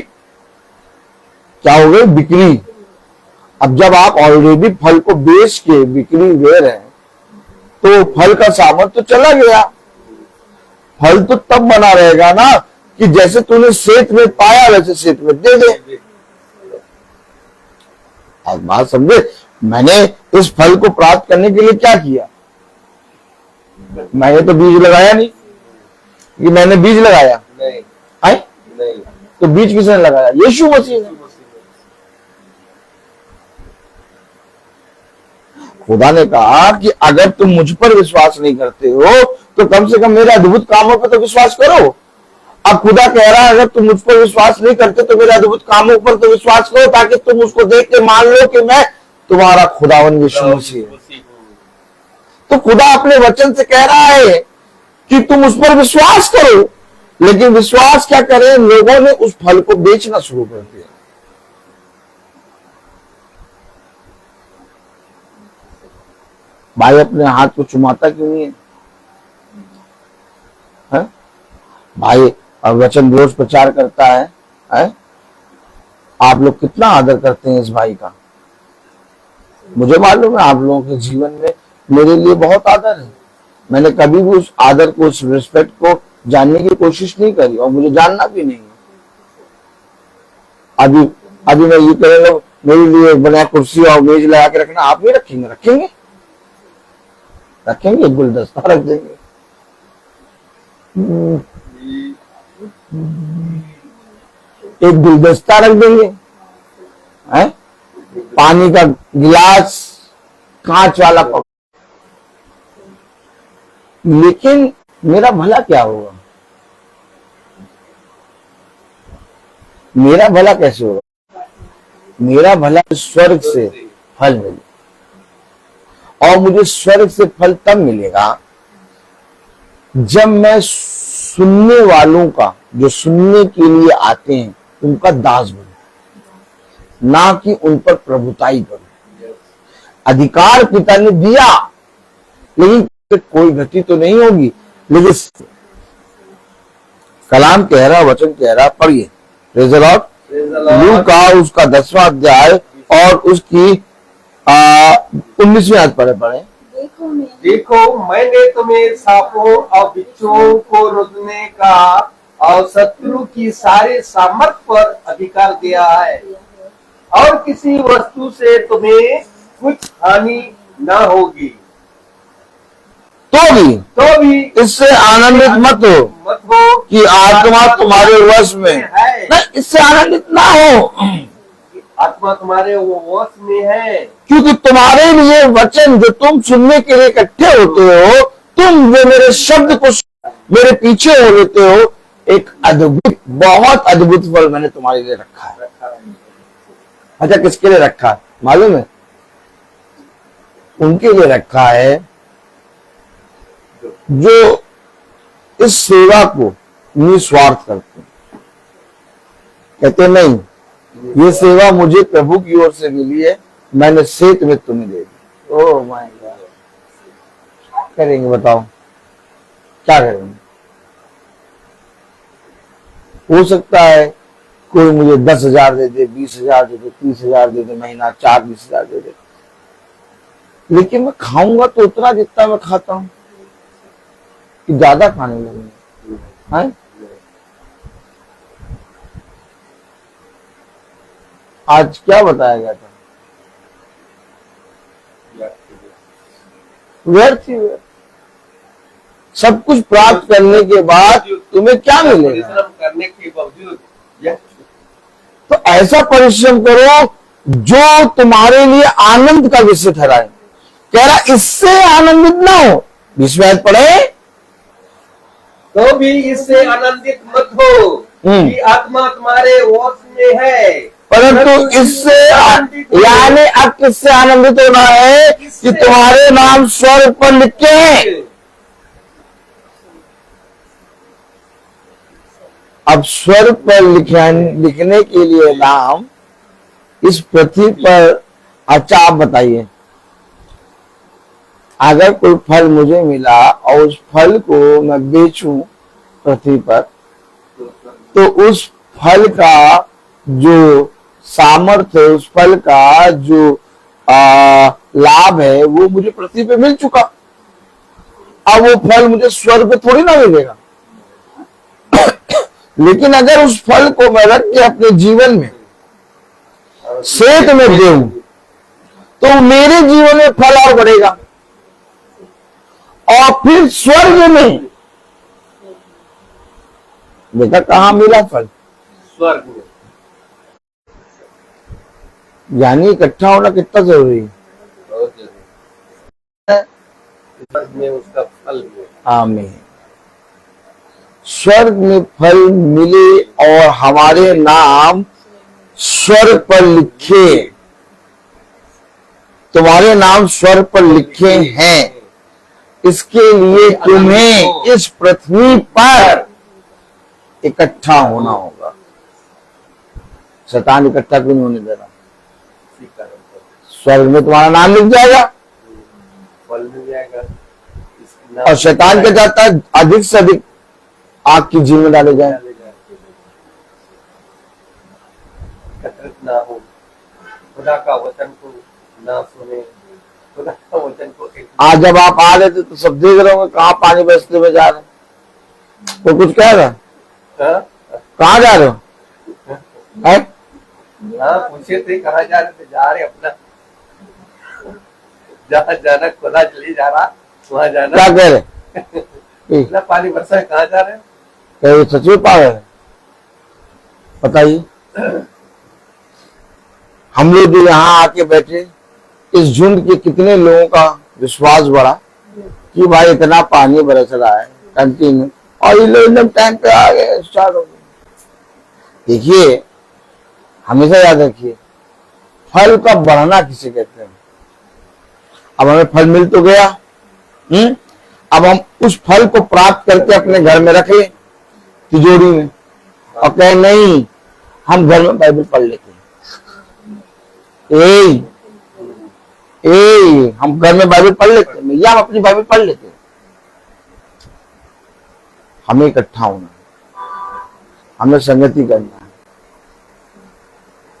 क्या हो गई? बिक्री। अब जब आप ऑलरेडी फल को बेच के बिक्री ले रहे हैं तो फल का सामर्थ्य तो चला गया। फल तो तब बना रहेगा ना कि जैसे तूने सेत में पाया वैसे सेत में दे दे। आज बात समझे? मैंने इस फल को प्राप्त करने के लिए क्या किया? मैंने तो बीज लगाया नहीं कि मैंने बीज लगाया, नहीं, आए? नहीं। तो बीज किसने लगाया? यीशु मसीह ने। खुदा ने कहा कि अगर तुम मुझ पर विश्वास नहीं करते हो तो कम से कम मेरे अद्भुत कामों पर तो विश्वास करो। अब खुदा कह रहा है अगर तुम मुझ पर विश्वास नहीं करते तो मेरे अद्भुत कामों पर तो विश्वास करो, ताकि तुम उसको देख के मान लो कि मैं तुम्हारा खुदावन यीशु मसीह हूं। तो खुदा अपने वचन से कह रहा है कि तुम उस पर विश्वास करो, लेकिन विश्वास क्या करें? लोगों ने उस फल को बेचना शुरू कर दिया। भाई अपने हाथ को चुमाता क्यों नहीं है? भाई अब वचन रोज प्रचार करता है? आप लोग कितना आदर करते हैं इस भाई का? मुझे मालूम है आप लोगों के जीवन में मेरे लिए बहुत आदर है। मैंने कभी भी उस आदर को, उस रिस्पेक्ट को जानने की कोशिश नहीं करी, और मुझे जानना भी नहीं है। अभी मैं ये कह मेरे लिए बना कुर्सी और मेज लगा के रखना, आप नहीं रखेंगे? रखेंगे, गुलदस्ता रख देंगे। एक गुलदस्ता रख देंगे, है? पानी का गिलास, कांच वाला कप। लेकिन मेरा भला क्या होगा? मेरा भला कैसे होगा? मेरा भला स्वर्ग से फल मिले, और मुझे स्वर्ग से फल तब मिलेगा जब मैं सुनने वालों का, जो सुनने के लिए आते हैं, उनका दास बनूं, ना कि उन पर प्रभुताई करूं। अधिकार पिता ने दिया, लेकिन कोई गति तो नहीं होगी। लेकिन कलाम कह रहा, वचन कह रहा, पढ़िए प्रेज़ द लॉर्ड, लूका उसका 10वां अध्याय और उसकी 19वीं आयत पढ़े। देखो मैंने तुम्हें सांपों और बिच्छुओं को रोकने का और शत्रु की सारे सामर्थ पर अधिकार दिया है, और किसी वस्तु से तुम्हें कुछ हानि न होगी। तो भी इससे आनंदित मत हो कि आत्मा तुम्हारे वश में है। नहीं, इससे आनंदित ना हो, आत्मा तुम्हारे वश में है, क्योंकि तुम्हारे लिए वचन जो तुम सुनने के लिए इकट्ठे होते हो, तुम जो मेरे शब्द को मेरे पीछे हो लेते हो, एक अद्भुत, बहुत अद्भुत फल मैंने तुम्हारे लिए रखा है। अच्छा, किसके लिए रखा है मालूम है? उनके लिए रखा है जो इस सेवा को निस्वार्थ करते हैं। कहते नहीं, ये सेवा मुझे प्रभु की ओर से मिली है, मैंने सेत में तुम्हें दे दी। ओह माय गॉड, क्या करेंगे बताओ? क्या करेंगे? हो सकता है कोई मुझे 10,000 दे दे, 20,000 दे दे, 30,000 दे दे, महीना 4-20,000 दे दे, लेकिन मैं खाऊंगा तो उतना जितना मैं खाता हूं, कि ज्यादा खाने लगेंगे, हैं? आज क्या बताया गया था? व्यर्थ ही व्यर्थ। सब कुछ प्राप्त करने के बाद तुम्हें क्या मिलेगा? करने के बावजूद तो ऐसा परिश्रम करो जो तुम्हारे लिए आनंद का विषय ठहराए। कह रहा इससे आनंदित ना हो, 20वें पढ़े। तो भी इससे आनंदित मत हो कि आत्मा तुम्हारे वश में है, परंतु इससे यानी अब किससे आनंदित होना है कि तुम्हारे नाम स्वर्ग पर लिखे हैं। अब स्वर्ग पर लिखने के लिए नाम इस पृथ्वी पर। अच्छा आप बताइए, अगर कोई फल मुझे मिला और उस फल को मैं बेचूं पृथ्वी पर, तो उस फल का जो सामर्थ्य, उस फल का जो लाभ है वो मुझे पृथ्वी पे मिल चुका। अब वो फल मुझे स्वर्ग पे थोड़ी ना मिलेगा। लेकिन अगर उस फल को मैं रख के अपने जीवन में सेहत में दूं, तो मेरे जीवन में फल और बढ़ेगा। और फिर स्वर्ग में बेटा कहां मिला फल? स्वर्ग में। यानी इकट्ठा होना कितना जरूरी है। बहुत जरूरी है। स्वर्ग में उसका फल मिले। आमीन। स्वर्ग में फल मिले और हमारे नाम स्वर्ग पर लिखे। तुम्हारे नाम स्वर्ग पर लिखे हैं। इसके लिए तुम्हें इस पृथ्वी पर इकट्ठा होना होगा। शैतान इकट्ठा क्यों नहीं होने दे रहा? स्वर्ग में तुम्हारा नाम लिख जाएगा, फल मिल जाएगा। और शैतान क्या चाहता है? अधिक से अधिक आग की झील में डाले जाए। एकत्रित ना हो, खुदा का वचन को ना सुने, खुदा का वचन को। आज जब आप आ रहे थे तो सब देख रहे होंगे कहाँ पानी बरसते में जा रहे हैं। तो कुछ कह रहा कहाँ जा रहे हो? हाँ पूछे थे कहाँ जा रहे थे? जा रहे अपना जहाँ जाना, खुदा चली जा रहा वहाँ जाना। क्या कह रहे? इतना पानी बरसा है, कहाँ जा रहे हैं? क्या सच में पागल है? बताइए। हम लोग जो यहाँ आके बैठे, इस झुंड के कितने लोगों का विश्वास बढ़ा कि भाई इतना पानी बरस रहा है कंटिन्यू, और ये लोग एकदम टाइम पे आ गए, स्टार्ट हो गए। देखिए, हमेशा याद रखिए, फल का बढ़ना किसे कहते हैं। अब हमें फल मिल तो गया, अब हम उस फल को प्राप्त करके अपने घर में रख लें तिजोरी में, और कहें नहीं हम घर में बाइबल पढ़ लेते हैं। हम घर में बाइबल पढ़ लेते हैं, या हम अपनी बाइबल पढ़ लेते हैं। हमें इकट्ठा होना है, हमें संगति करना है।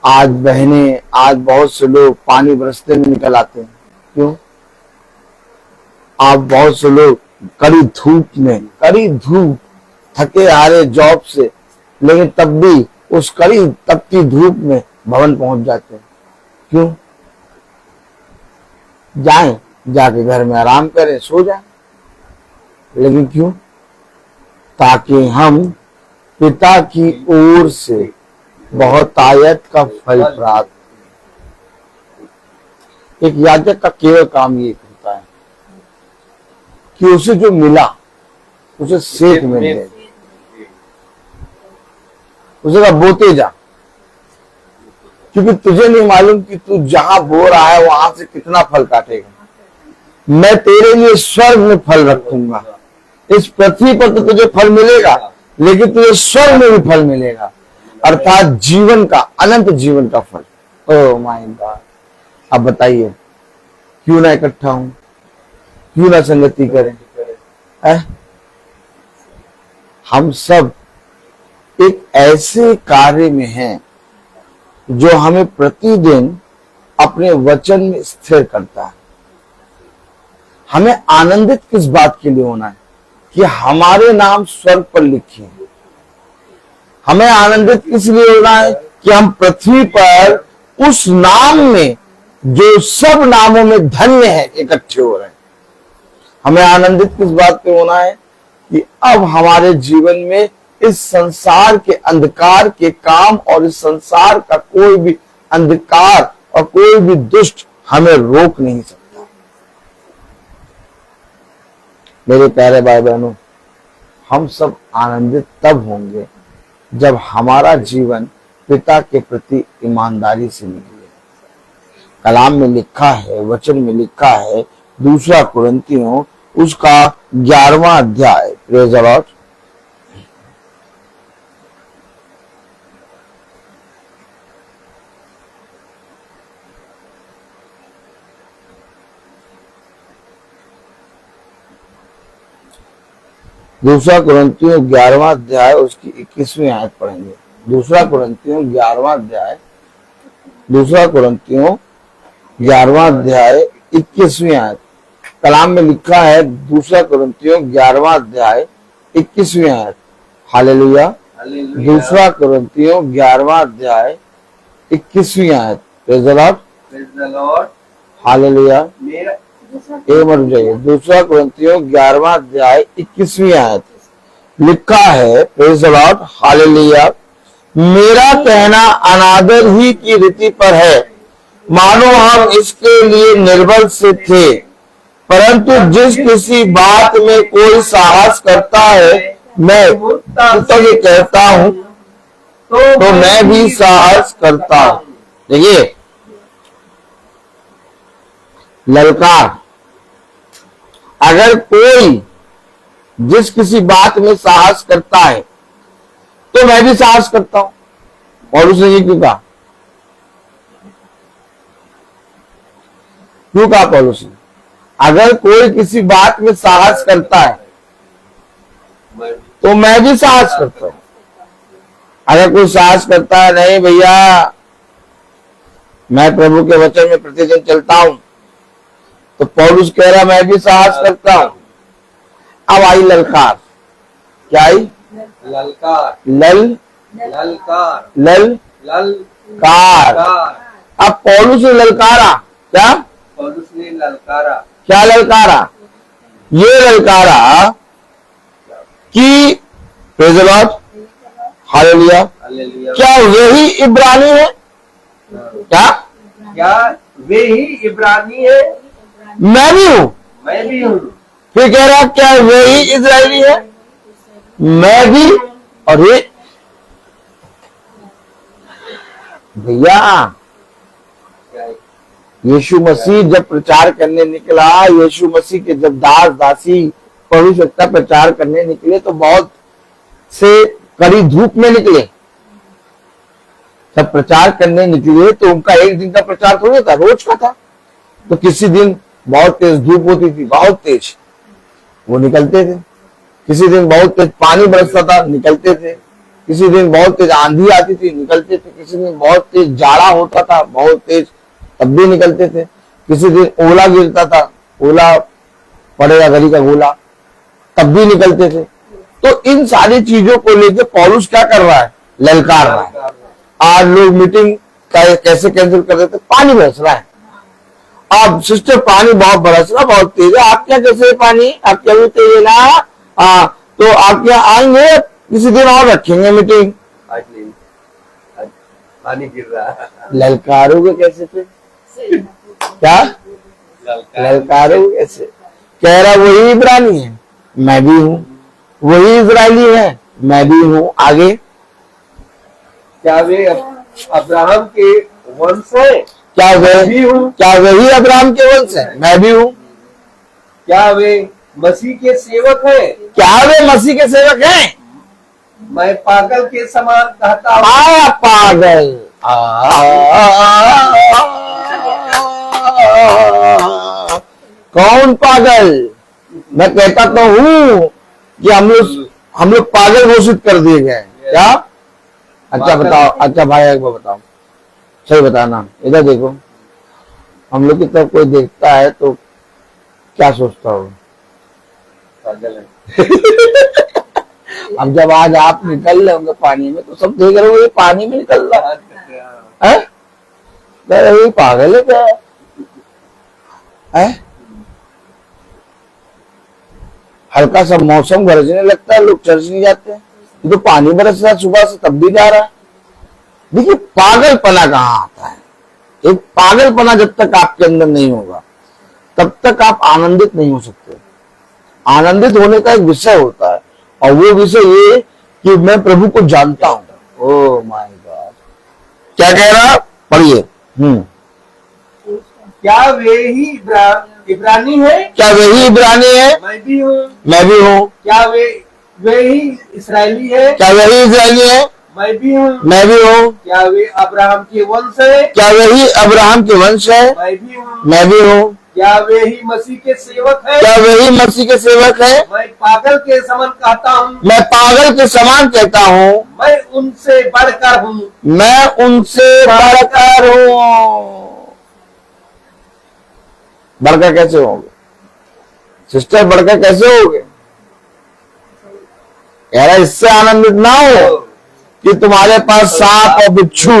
आज बहनें, आज बहुत से लोग पानी बरसते में निकल आते हैं। क्यों? आप बहुत से लोग कड़ी धूप थके आ रहे जॉब से, लेकिन तब भी उस कड़ी तपती धूप में भवन पहुंच जाते हैं। क्यों? जाएं, जाके घर में आराम करें, सो जाएं। लेकिन क्यों? ताकि हम पिता की ओर से बहुतायत का फल प्राप्त। एक याजक का केवल काम ये होता है कि उसे जो मिला उसे सेठ में दे, उसे कहा बोते जा, क्योंकि तुझे नहीं मालूम कि तू जहां बो रहा है वहां से कितना फल काटेगा। मैं तेरे लिए स्वर्ग में फल रखूंगा। इस पृथ्वी पर तो तुझे फल मिलेगा, लेकिन तुझे स्वर्ग में भी फल मिलेगा, अर्थात जीवन का, अनंत जीवन का फल। Oh my God. अब बताइए, क्यों ना इकट्ठा हूं, क्यों ना संगति करें? हम सब एक ऐसे कार्य में हैं जो हमें प्रतिदिन अपने वचन में स्थिर करता है। हमें आनंदित किस बात के लिए होना है? कि हमारे नाम स्वर्ग पर लिखे हैं। हमें आनंदित किस लिए होना है? कि हम पृथ्वी पर उस नाम में जो सब नामों में धन्य है इकट्ठे हो रहे हैं। हमें आनंदित किस बात पे होना है? कि अब हमारे जीवन में इस संसार के अंधकार के काम और इस संसार का कोई भी अंधकार और कोई भी दुष्ट हमें रोक नहीं सकता। मेरे प्यारे भाई बहनों, हम सब आनंदित तब होंगे जब हमारा जीवन पिता के प्रति ईमानदारी से निकले। कलाम में लिखा है, वचन में लिखा है, दूसरा कुरिन्थियों उसका 11वां अध्याय, प्रेज द लॉर्ड, दूसरा कुरिन्थियों 11वां अध्याय उसकी 21वीं आयत पढ़ेंगे। दूसरा कुरिन्थियों 11वां अध्याय, दूसरा कुरिन्थियों 11वां अध्याय 21वीं आयत। कलाम में लिखा है, दूसरा कुरिन्थियों 11वां अध्याय 21वीं आयत। हालेलुया। दूसरा कुरिन्थियों 11वां अध्याय 21वीं आयत। Praise the Lord, hallelujah. एक मिनट जाइए। दूसरा कुरिन्थियों 11वां अध्याय 21वीं आयत लिखा है, प्रेज द लॉर्ड, हालेलुया। मेरा कहना अनादर ही की रीति पर है, मानो हम इसके लिए निर्बल से थे, परंतु जिस किसी बात में कोई साहस करता है, मैं कृतज्ञ कहता हूं, तो मैं भी साहस करता हूं। देखिए, ललकार, अगर कोई जिस किसी बात में साहस करता है तो मैं भी साहस करता हूं। और उसने ये क्यों कहा? क्यों कहा पौलुस ने? अगर कोई किसी बात में साहस करता है तो मैं भी साहस करता हूं। अगर कोई साहस करता है, नहीं भैया मैं प्रभु के वचन में प्रतिदिन चलता हूं, तो पौलुस कह रहा मैं भी साहस करता हूं। अब आई ललकार। क्या आई? ललकार, ललकार। अब पौलुस ने ललकारा। क्या? पौलुस ने ललकारा। क्या ललकारा? ये ललकारा कि प्रेज़ द लॉर्ड, हालेलुया, क्या वही इब्रानी है? क्या वे ही इब्रानी है? मैं भी हूं। मैं भी हूं। फिर कह रहा क्या वही इजरायली है? मैं भी। और ये भैया, यीशु मसीह जब प्रचार करने निकला, यीशु मसीह के जब दास दासी पवित्रता प्रचार करने निकले, तो बहुत से कड़ी धूप में निकले। जब प्रचार करने निकले तो उनका एक दिन का प्रचार थोड़ी था, रोज का था। तो किसी दिन बहुत तेज धूप होती थी, बहुत तेज, वो निकलते थे। किसी दिन बहुत तेज पानी बरसता था, निकलते थे। किसी दिन बहुत तेज आंधी आती थी, निकलते थे। किसी दिन बहुत तेज जाड़ा होता था, बहुत तेज, तब भी निकलते थे। किसी दिन ओला गिरता था, ओला पड़ेगा घड़ी का गोला, तब भी निकलते थे। तो इन सारी चीजों को लेकर पौलुस क्या कर रहा है? ललकार रहा है। आज लोग मीटिंग कैसे कैंसिल कर देते? पानी बरस रहा है। अब सिस्टर पानी बहुत बरस रहा, बहुत तेज है। आप क्या कैसे पानी? आप क्या भी तेज है ना? तो आप क्या आएंगे? किसी दिन और रखेंगे मीटिंग। आज पानी गिर रहा है। ललकारोगे कैसे फिर? क्या ललकारोगे कैसे? कह रहा वही इब्रानी है, मैं भी हूं। वही इजरायली है, मैं भी हूं। आगे, क्या वे अब्राहम के वंश है? क्या वही अब्राहम के वंश है? मैं भी हूं। क्या वे मसीह के सेवक हैं? क्या वे मसीह के सेवक हैं? मैं पागल के समान कहता हूँ। पागल, कौन पागल? मैं कहता तो हूँ कि हम लोग पागल घोषित कर दिए गए। क्या? अच्छा बताओ, अच्छा भाई एक बार बताओ, सही बताना। इधर देखो, हम लोग की तरफ कोई देखता है तो क्या सोचता हो? पागल है। अब जब आज आप निकल रहे होंगे पानी में, तो सब देख रहे होंगे पानी में निकल रहा है। ये पागल है क्या? हल्का सा मौसम गरजने लगता है, लोग चर्च नहीं जाते हैं। तो पानी बरस रहा सुबह से, तब भी जा रहा है। देखिए पागलपना कहाँ आता है? एक पागलपना जब तक आपके अंदर नहीं होगा, तब तक आप आनंदित नहीं हो सकते। आनंदित होने का एक विषय होता है, और वो विषय ये कि मैं प्रभु को जानता हूं। ओह माय गॉड, क्या कह रहा, पढ़िए। क्या वे ही इब्रानी है? क्या वही इब्रानी है? मैं भी हूँ। मैं भी हूँ। क्या वे ही इसराइली है? क्या वही इस्राएली है? मैं भी हूँ। मैं भी हूँ। क्या वे अब्राहम के वंश है? क्या वही अब्राहम के वंश है? मैं भी हूँ। मैं भी हूँ। क्या वे ही मसीह के सेवक है? क्या वही मसीह के सेवक है? मैं पागल के समान कहता हूँ। मैं पागल के समान कहता हूँ। मैं उनसे बढ़कर हूँ। मैं उनसे बढ़कर हूँ। बढ़कर कैसे होंगे सिस्टर? बढ़कर कैसे होगे? कह रहा इससे आनंदित ना हो कि तुम्हारे पास सांप और बिच्छू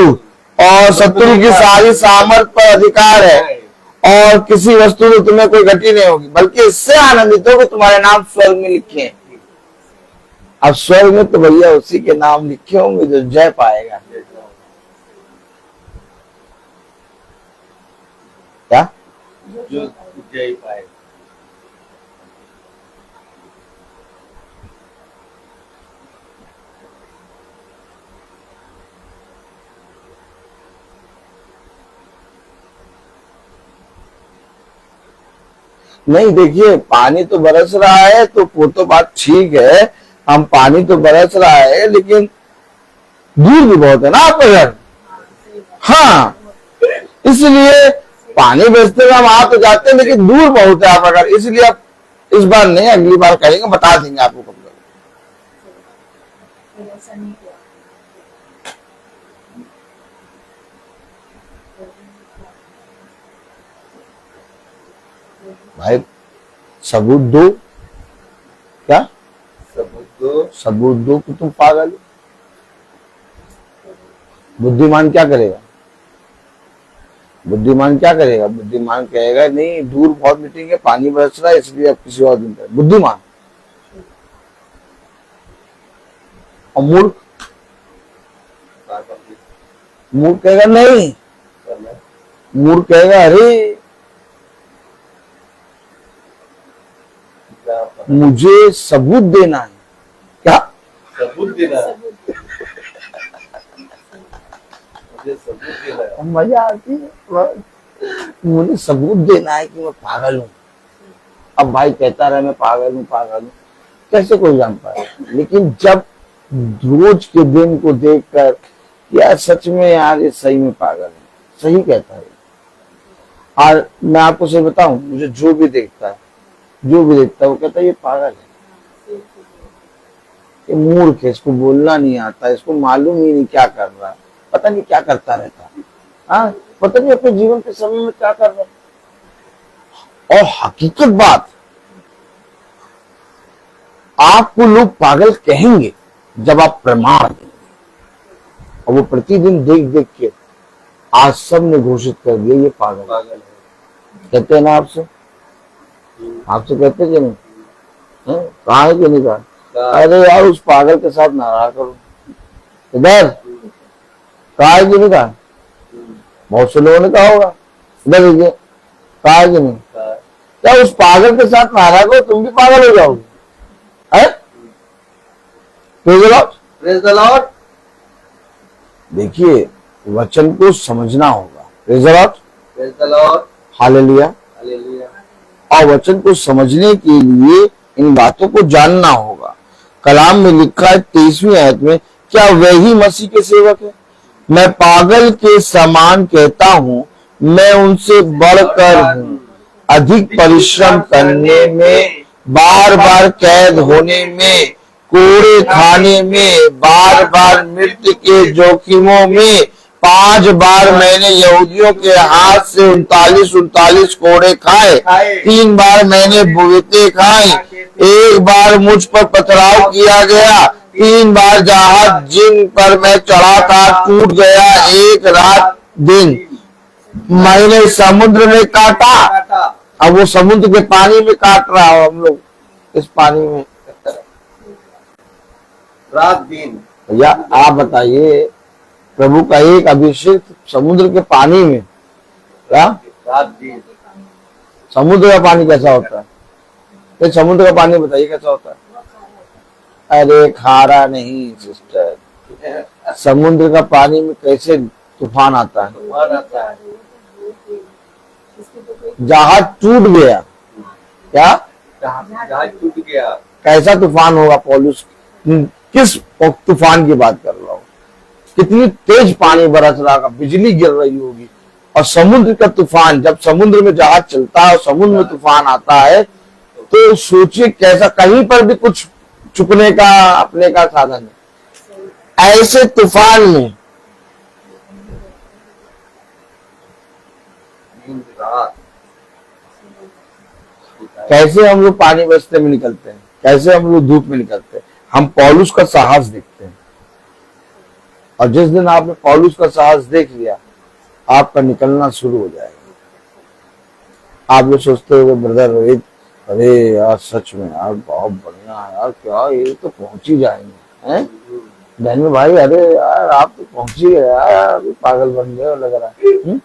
और शत्रु की सारी सामर्थ पर अधिकार है और किसी वस्तु में तुम्हें कोई गति नहीं होगी, बल्कि इससे आनंदित हो कि तुम्हारे नाम स्वर्ग में लिखे हैं। अब स्वर्ग में तो भैया उसी के नाम लिखे होंगे जो जय पाएगा। क्या? जो जय पाए। नहीं, देखिए पानी तो बरस रहा है तो वो तो बात ठीक है, हम पानी तो बरस रहा है लेकिन दूर भी बहुत है ना आपका घर। हाँ, इसलिए पानी बरसते में हम आ तो जाते हैं लेकिन दूर बहुत है आपका घर, इसलिए आप इस बार नहीं अगली बार करेंगे, बता देंगे आपको कब तक। भाई सबूत दो। क्या सबूत दो कि तुम पागल हो? बुद्धिमान क्या करेगा? बुद्धिमान क्या करेगा? बुद्धिमान कहेगा नहीं दूर बहुत मीटिंग है, पानी बरस रहा है इसलिए अब किसी और दिन करें। बुद्धिमान। और मूर्ख? मूर्ख कहेगा नहीं, मूर्ख कहेगा अरे मुझे सबूत देना है। क्या सबूत देना है? मुझे सबूत देना है। मजा आती है, मुझे सबूत देना है कि मैं पागल हूँ। अब भाई कहता रहे मैं पागल हूँ पागल हूँ, कैसे कोई जान पाए? लेकिन जब रोज के दिन को देखकर यार सच में यार ये सही में पागल है, सही कहता है। और मैं आपको सही बताऊं, मुझे जो भी देखता है वो कहता है ये पागल है, ये मूर्ख है, इसको बोलना नहीं आता, इसको मालूम ही नहीं क्या कर रहा है, पता नहीं क्या करता रहता है, हाँ पता नहीं अपने जीवन के समय में क्या कर रहा है। और हकीकत बात, आपको लोग पागल कहेंगे जब आप प्रमाण देंगे, और वो प्रतिदिन देख देख के आज सब ने घोषित कर दिया ये पागल है। कहते हैं ना आपसे कहते कि नहीं? कहा है कि नहीं कहा? अरे यार उस पागल के साथ ना रहा करो। इधर कहा है कि नहीं कहा? बहुत से लोगों ने कहा होगा। इधर देखिए, कहा है कि नहीं? क्या उस पागल के साथ ना रहा करो, तुम भी पागल हो जाओगे। Praise the Lord. देखिए वचन को समझना होगा। Praise the Lord, hallelujah. और वचन को समझने के लिए इन बातों को जानना होगा। कलाम में लिखा है 23वीं आयत में, क्या वही मसीह के सेवक है? मैं पागल के समान कहता हूँ, मैं उनसे बढ़कर हूँ। अधिक परिश्रम करने में, बार बार कैद होने में, कोड़े खाने में, बार बार मृत्यु के जोखिमों में, 5 बार मैंने यहूदियों के हाथ से 39 कोड़े खाए, 3 बार मैंने बुवेते खाई, 1 बार मुझ पर पथराव किया गया, 3 बार जहाज जिन पर मैं चढ़ा था टूट गया, 1 रात दिन मैंने समुद्र में काटा। अब वो समुद्र के पानी में काट रहा हो, हम लोग इस पानी में रात दिन। भैया आप बताइए, प्रभु का एक अभिषेक समुद्र के पानी में, क्या रात दिन। समुद्र का पानी कैसा होता है? तो समुद्र का पानी बताइए कैसा होता है? वो खारा होता है। अरे खारा नहीं सिस्टर, समुद्र का पानी में कैसे तूफान आता है? तूफान आता है। इसकी तो कोई जहाज टूट गया, क्या जहाज टूट गया। कैसा तूफान होगा पॉल्यूस? किस तूफान की बात कर रहा हूँ? कितनी तेज पानी बरस रहा होगा, बिजली गिर रही होगी। और समुद्र का तूफान, जब समुद्र में जहाज चलता है और समुद्र में तूफान आता है, तो सोचिए कैसा, कहीं पर भी कुछ छुपने का अपने का साधन है। ऐसे तूफान में दिन रात कैसे हम लोग पानी बरसते में निकलते हैं, कैसे हम लोग धूप में निकलते हैं? हम पौलुस का साहस देखते हैं, और जिस दिन आपने पौलुस का साहस देख लिया, आपका निकलना शुरू हो जाएगा। आप लोग सोचते हो ब्रदर रोहित, अरे यार सच में यार बहुत बढ़िया है यार, क्या ये तो पहुंच ही जाएंगे, हैं बहन में भाई, अरे यार आप तो पहुंच ही गए यार, अभी पागल बन गए हो लग रहा है।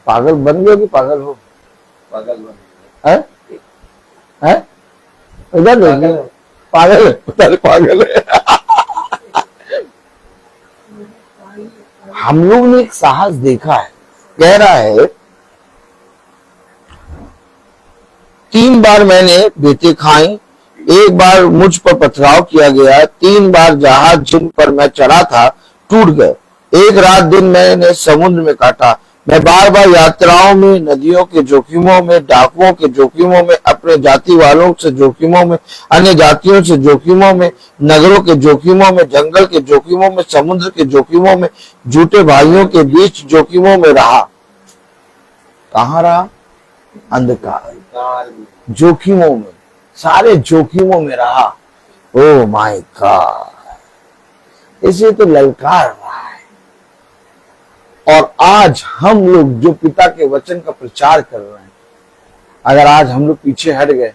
पागल बन गए कि पागल हो? पागल बन है इधर देखिए, पागल है, उधर पागल है। हम लोग ने एक साहस देखा है, कह रहा है 3 बार मैंने बेटे खाई, 1 बार मुझ पर पथराव किया गया, 3 बार जहाज जिन पर मैं चढ़ा था टूट गए, 1 रात दिन मैंने समुद्र में काटा, मैं बार बार यात्राओं में, नदियों के जोखिमों में, डाकुओं के जोखिमों में, अपने जाति वालों से जोखिमों में, अन्य जातियों से जोखिमों में, नगरों के जोखिमों में, जंगल के जोखिमों में, समुद्र के जोखिमों में, झूठे भाइयों के बीच जोखिमों में रहा। कहाँ रहा? अंधकार जोखिमों में, सारे जोखिमों में रहा। ओ माय गॉड, इसे तो ललकार रहा है। और आज हम लोग जो पिता के वचन का प्रचार कर रहे हैं, अगर आज हम लोग पीछे हट गए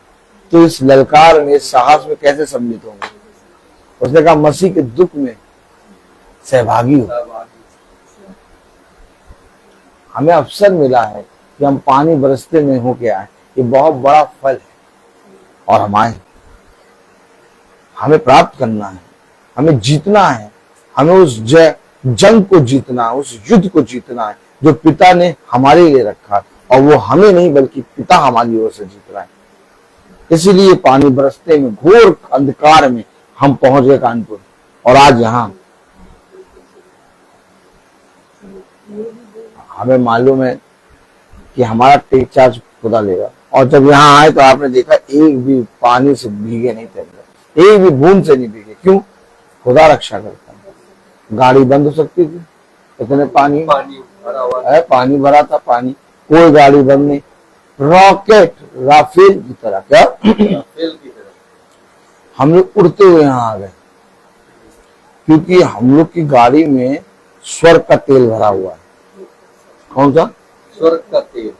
तो इस ललकार में, इस साहस में कैसे सम्मिलित होंगे? उसने कहा मसीह के दुख में सहभागी हो। हमें अवसर मिला है कि हम पानी बरसते में होके आए, ये बहुत बड़ा फल है, और हम आए, हमें प्राप्त करना है, हमें जीतना है, हमें उस जंग को जीतना है, उस युद्ध को जीतना है जो पिता ने हमारे लिए रखा है, और वो हमें नहीं बल्कि पिता हमारी ओर से जीत रहा है। इसीलिए पानी बरसते में, घोर अंधकार में हम पहुंच गए कानपुर, और आज यहाँ हमें मालूम है कि हमारा टेक चार्ज खुदा लेगा। और जब यहाँ आए तो आपने देखा एक भी पानी से भीगे नहीं थे, एक भी बूंद से नहीं भीगे। क्यों? खुदा रक्षा करता है। गाड़ी बंद हो सकती थी, इतने पानी भरा हुआ है, पानी भरा था, पानी, कोई गाड़ी बंद नहीं। रॉकेट राफेल की तरह, क्या राफेल की तरह हम लोग उड़ते हुए यहाँ आ गए, क्योंकि हम लोग की गाड़ी में स्वर्ग का तेल भरा हुआ है। कौन सा? स्वर्ग का तेल।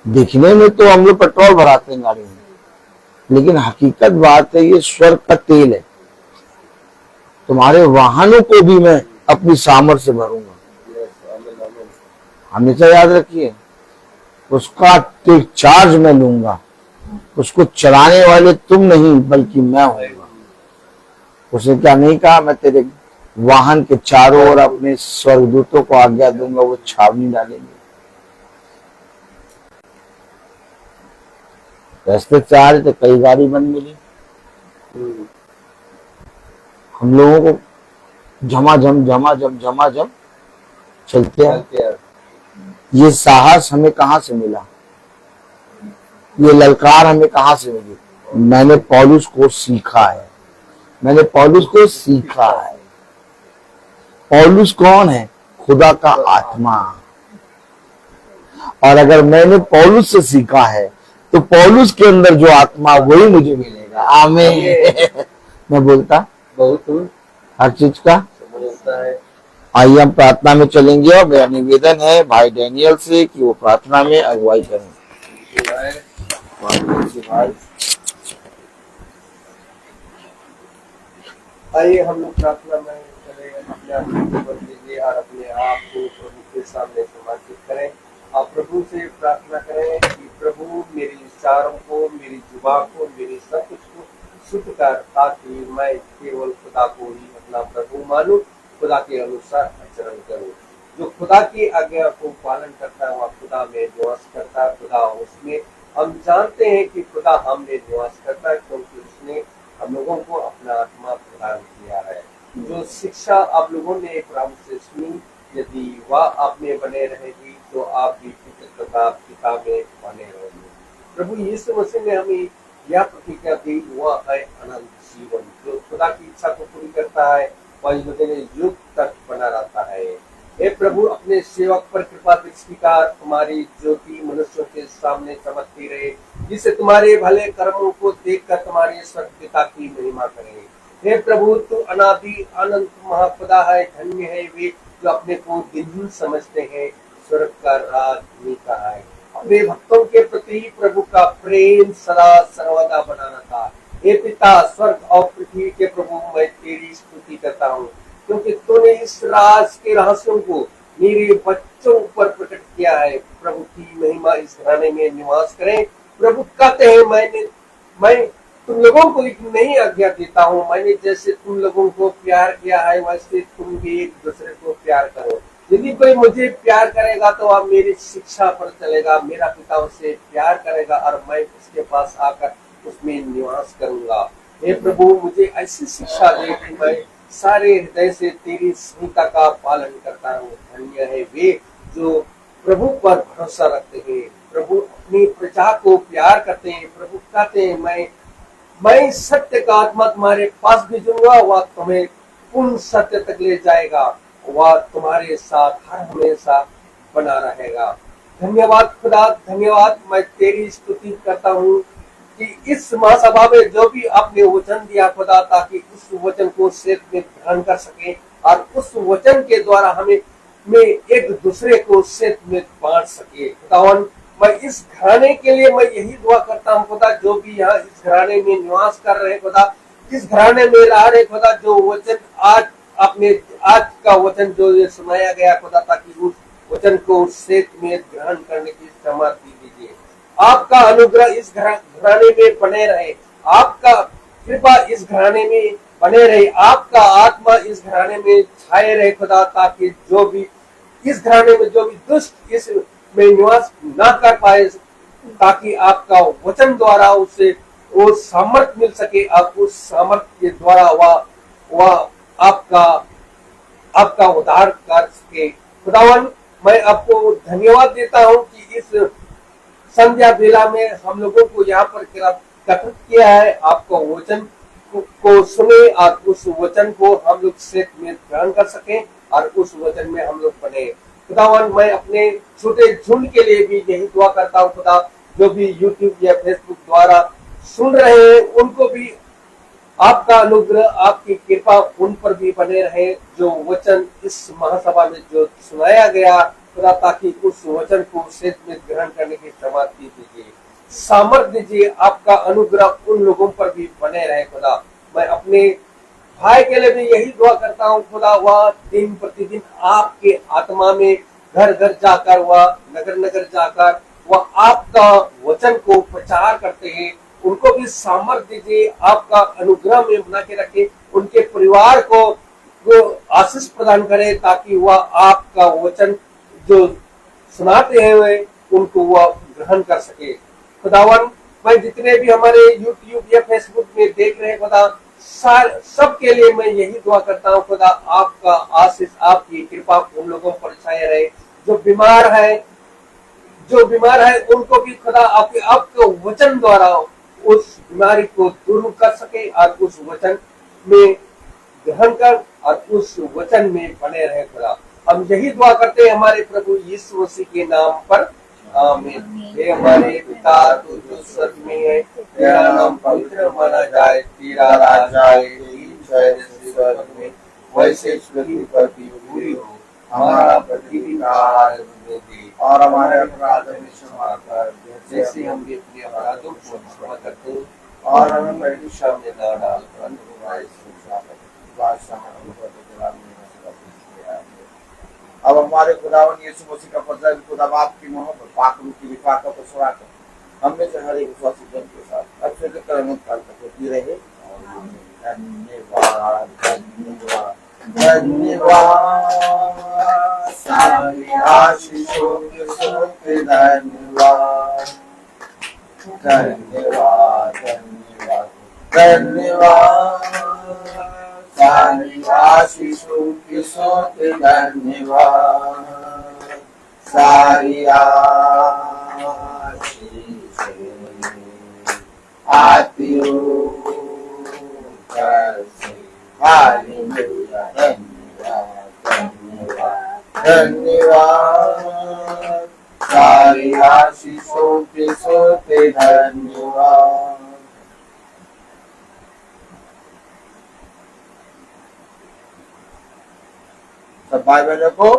दिखने में तो हम लोग पेट्रोल भराते हैं गाड़ी में, लेकिन हकीकत बात है ये स्वर्ग का तेल है। तुम्हारे वाहनों को भी मैं अपनी सामर्थ्य से भरूंगा। हमेशा याद रखिए, उसका टेक चार्ज मैं लूंगा, उसको चलाने वाले तुम नहीं बल्कि मैं होऊंगा। उसने क्या नहीं कहा, मैं तेरे वाहन के चारों ओर अपने स्वर्गदूतों को आज्ञा दूंगा, वो छावनी डालेंगे। रास्ते से आ रहे थे, कई गाड़ी बंद मिली, हम लोगों को झमाझम चलते हैं। ये साहस हमें कहाँ से मिला? ये ललकार हमें कहाँ से मिली? मैंने पौलुस को सीखा है, मैंने पौलुस को सीखा है। पौलुस कौन है? खुदा का आत्मा। और अगर मैंने पौलुस से सीखा है तो पौलुस के अंदर जो आत्मा वही मुझे मिलेगा। आमीन। मैं बोलता बहुत हूँ हर चीज का समझता है। आइए हम प्रार्थना में चलेंगे, और मेरा निवेदन है भाई डैनियल से कि वो प्रार्थना में अगुवाई करें। आइए हम लोग प्रार्थना में चले, अपने आप को ऊपर लीजिए और अपने आप को प्रभु के सामने समर्पित करें। आप प्रभु से प्रार्थना करें कि प्रभु मेरे विचारों को, मेरी जुबान को, मेरे सब कुछ को शुद्ध कर, ताकि मैं केवल खुदा को ही अपना प्रभु मानूं, खुदा के अनुसार आचरण करूं। जो खुदा की आज्ञा को पालन करता है वह खुदा में निवास करता है, खुदा उसमें। हम जानते हैं कि खुदा हमने निवास करता है, क्योंकि उसने हम लोगों को अपना आत्मा प्रदान किया है। जो शिक्षा आप लोगों ने प्रभु से सुनी, यदि वह आप में बने रहेगी तो आप भी पिता में बने रहोगे। प्रभु यीशु मसीह ने हमें यह प्रतिज्ञा दी, वह है अनंत जीवन। जो खुदा की इच्छा को पूरी करता है वह युग तक बना रहता है। हे प्रभु, अपने सेवक पर कृपा दृष्टि का तुम्हारी ज्योति मनुष्यों के सामने चमकती रहे, जिससे तुम्हारे भले कर्मों को देखकर तुम्हारे स्वर्ग पिता की महिमा करें। हे प्रभु, तू अनादि अनंत महाखुदा है। धन्य है वे जो अपने को दीन समझते हैं, स्वर्ग का राज मीठा है। अपने भक्तों के प्रति प्रभु का प्रेम सदा सर्वदा बना रहता। हे पिता, स्वर्ग और पृथ्वी के प्रभु, मैं तेरी स्तुति करता हूँ, क्योंकि तूने इस राज के रहस्यों को मेरे बच्चों पर प्रकट किया है। प्रभु की महिमा इस घराने में निवास करें। प्रभु कहते हैं, मैं तुम लोगों को एक नई आज्ञा देता हूँ, मैंने जैसे तुम लोगों को प्यार किया है वैसे तुम भी एक दूसरे को प्यार करो। यदि कोई मुझे प्यार करेगा तो वह मेरी शिक्षा पर चलेगा, मेरा पिता उसे प्यार करेगा और मैं उसके पास आकर उसमें निवास करूंगा। हे प्रभु, मुझे ऐसी शिक्षा दे कि मैं सारे हृदय से तेरी संहिता का पालन करता हूँ। धन्य है वे जो प्रभु पर भरोसा रखते हैं, प्रभु अपनी प्रजा को प्यार करते हैं। प्रभु कहते हैं, मैं सत्य का आत्मा तुम्हारे पास भेजूंगा, वह तुम्हें पूर्ण सत्य तक ले जाएगा, वह तुम्हारे साथ हर हमेशा बना रहेगा। धन्यवाद खुदा, धन्यवाद। मैं तेरी स्तुति करता हूँ कि इस महासभा में जो भी आपने वचन दिया खुदा, ताकि उस वचन को सेत में ग्रहण कर सके और उस वचन के द्वारा हमें एक दूसरे को सेत में बांट सके। खुदावन, मैं इस घराने के लिए मैं यही दुआ करता हूँ खुदा, जो भी यहाँ इस घराने में निवास कर रहे खुदा, इस घराने में रह रहे खुदा, जो वचन आज का वचन जो ये सुनाया गया खुदा, ताकि उस वचन को सेत में ग्रहण करने की सामर्थ्य दीजिए। आपका अनुग्रह इस घराने में बने रहे, आपका कृपा इस घराने में बने रहे, आपका आत्मा इस घराने में छाए रहे खुदा, ताकि जो भी इस घराने में जो भी दुष्ट इस में निवास ना कर पाए, ताकि आपका वचन द्वारा उसे वो सामर्थ्य मिल सके, और उस सामर्थ्य के द्वारा वह आपका उद्धार कर सके। खुदावन, मैं आपको धन्यवाद देता हूँ कि इस संध्या बेला में हम लोगों को यहाँ पर एकत्रित किया है, आपको वचन को सुने और उस वचन को हम लोग सेत में ग्रहण कर सकें और उस वचन में हम लोग बने। खुदावन, मैं अपने छोटे झुंड के लिए भी यही दुआ करता हूँ खुदा, जो भी यूट्यूब या फेसबुक द्वारा सुन रहे हैं, उनको भी आपका अनुग्रह, आपकी कृपा उन पर भी बने रहे। जो वचन इस महासभा में जो सुनाया गया खुदा, ताकि उस वचन को सेत में ग्रहण करने की सामर्थ्य दीजिए, सामर्थ्य दीजिए। आपका अनुग्रह उन लोगों पर भी बने रहे खुदा। मैं अपने भाई के लिए भी यही दुआ करता हूँ खुदा, वह दिन प्रतिदिन आपके आत्मा में घर घर जाकर, वह नगर नगर जाकर वह आपका वचन को प्रचार करते हैं, उनको भी सामर्थ्य दीजिए। आपका अनुग्रह में बना के रखे, उनके परिवार को आशीष प्रदान करे, ताकि वह आपका वचन जो सुनाते हैं उनको वह ग्रहण कर सके। खुदावन, मैं जितने भी हमारे यूट्यूब या फेसबुक में देख रहे हैं खुदा, सबके लिए मैं यही दुआ करता हूँ खुदा, आपका आशीष, आपकी कृपा उन लोगों पर छाए रहे। जो बीमार है उनको भी खुदा आपके वचन द्वारा उस बीमारी को दूर कर सके और उस वचन में ग्रहण कर और उस वचन में बने रहे खुदा। हम यही दुआ करते हैं हमारे प्रभु यीशु मसीह के नाम पर, आमीन। हे हमारे पिता तू जो स्वर्ग में है, तेरा नाम पवित्र माना जाए, तेरा राज आए, जैसे स्वर्ग में वैसे पृथ्वी पर भी पूरी हो। हमारा प्रतिदिन का आहार हमें दे, और हमारे अपराध हमें क्षमा कर, जैसे हम भी अपने अपराधों को क्षमा करते हैं, और हमें परीक्षा में न डाल, परंतु हमारी शिक्षा में अब हमारे खुदावन यीशु मसीह का फजल, खुदा बाप की मोहब्बत, पाक रूह की रिफाकत और शराकत हम में से हर एक विश्वासी जन के साथ अब से लेकर अनंत काल तक होती रहे। धन्यवाद धन्यवाद धन्यवाद, सारी आशीषों के सोते धन्यवाद धन्यवाद धन्यवाद धन्यवाद, सारी आशीषों के सोते धन्यवाद, सारी आशीषें आती हो कैसे। हालेलुया, धन्यवाद धन्यवाद धन्यवाद, सारी आशीषों के सोते धन्यवाद। सब भाई बहनों को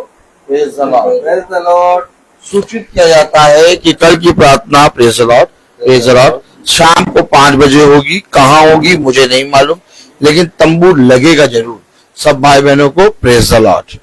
praise the Lord, praise the Lord. सूचित किया जाता है कि कल की प्रार्थना praise the Lord, praise the Lord शाम को 5 बजे होगी। कहाँ होगी मुझे नहीं मालूम, लेकिन तंबू लगेगा जरूर। सब भाई बहनों को प्रेज़ द लॉर्ड।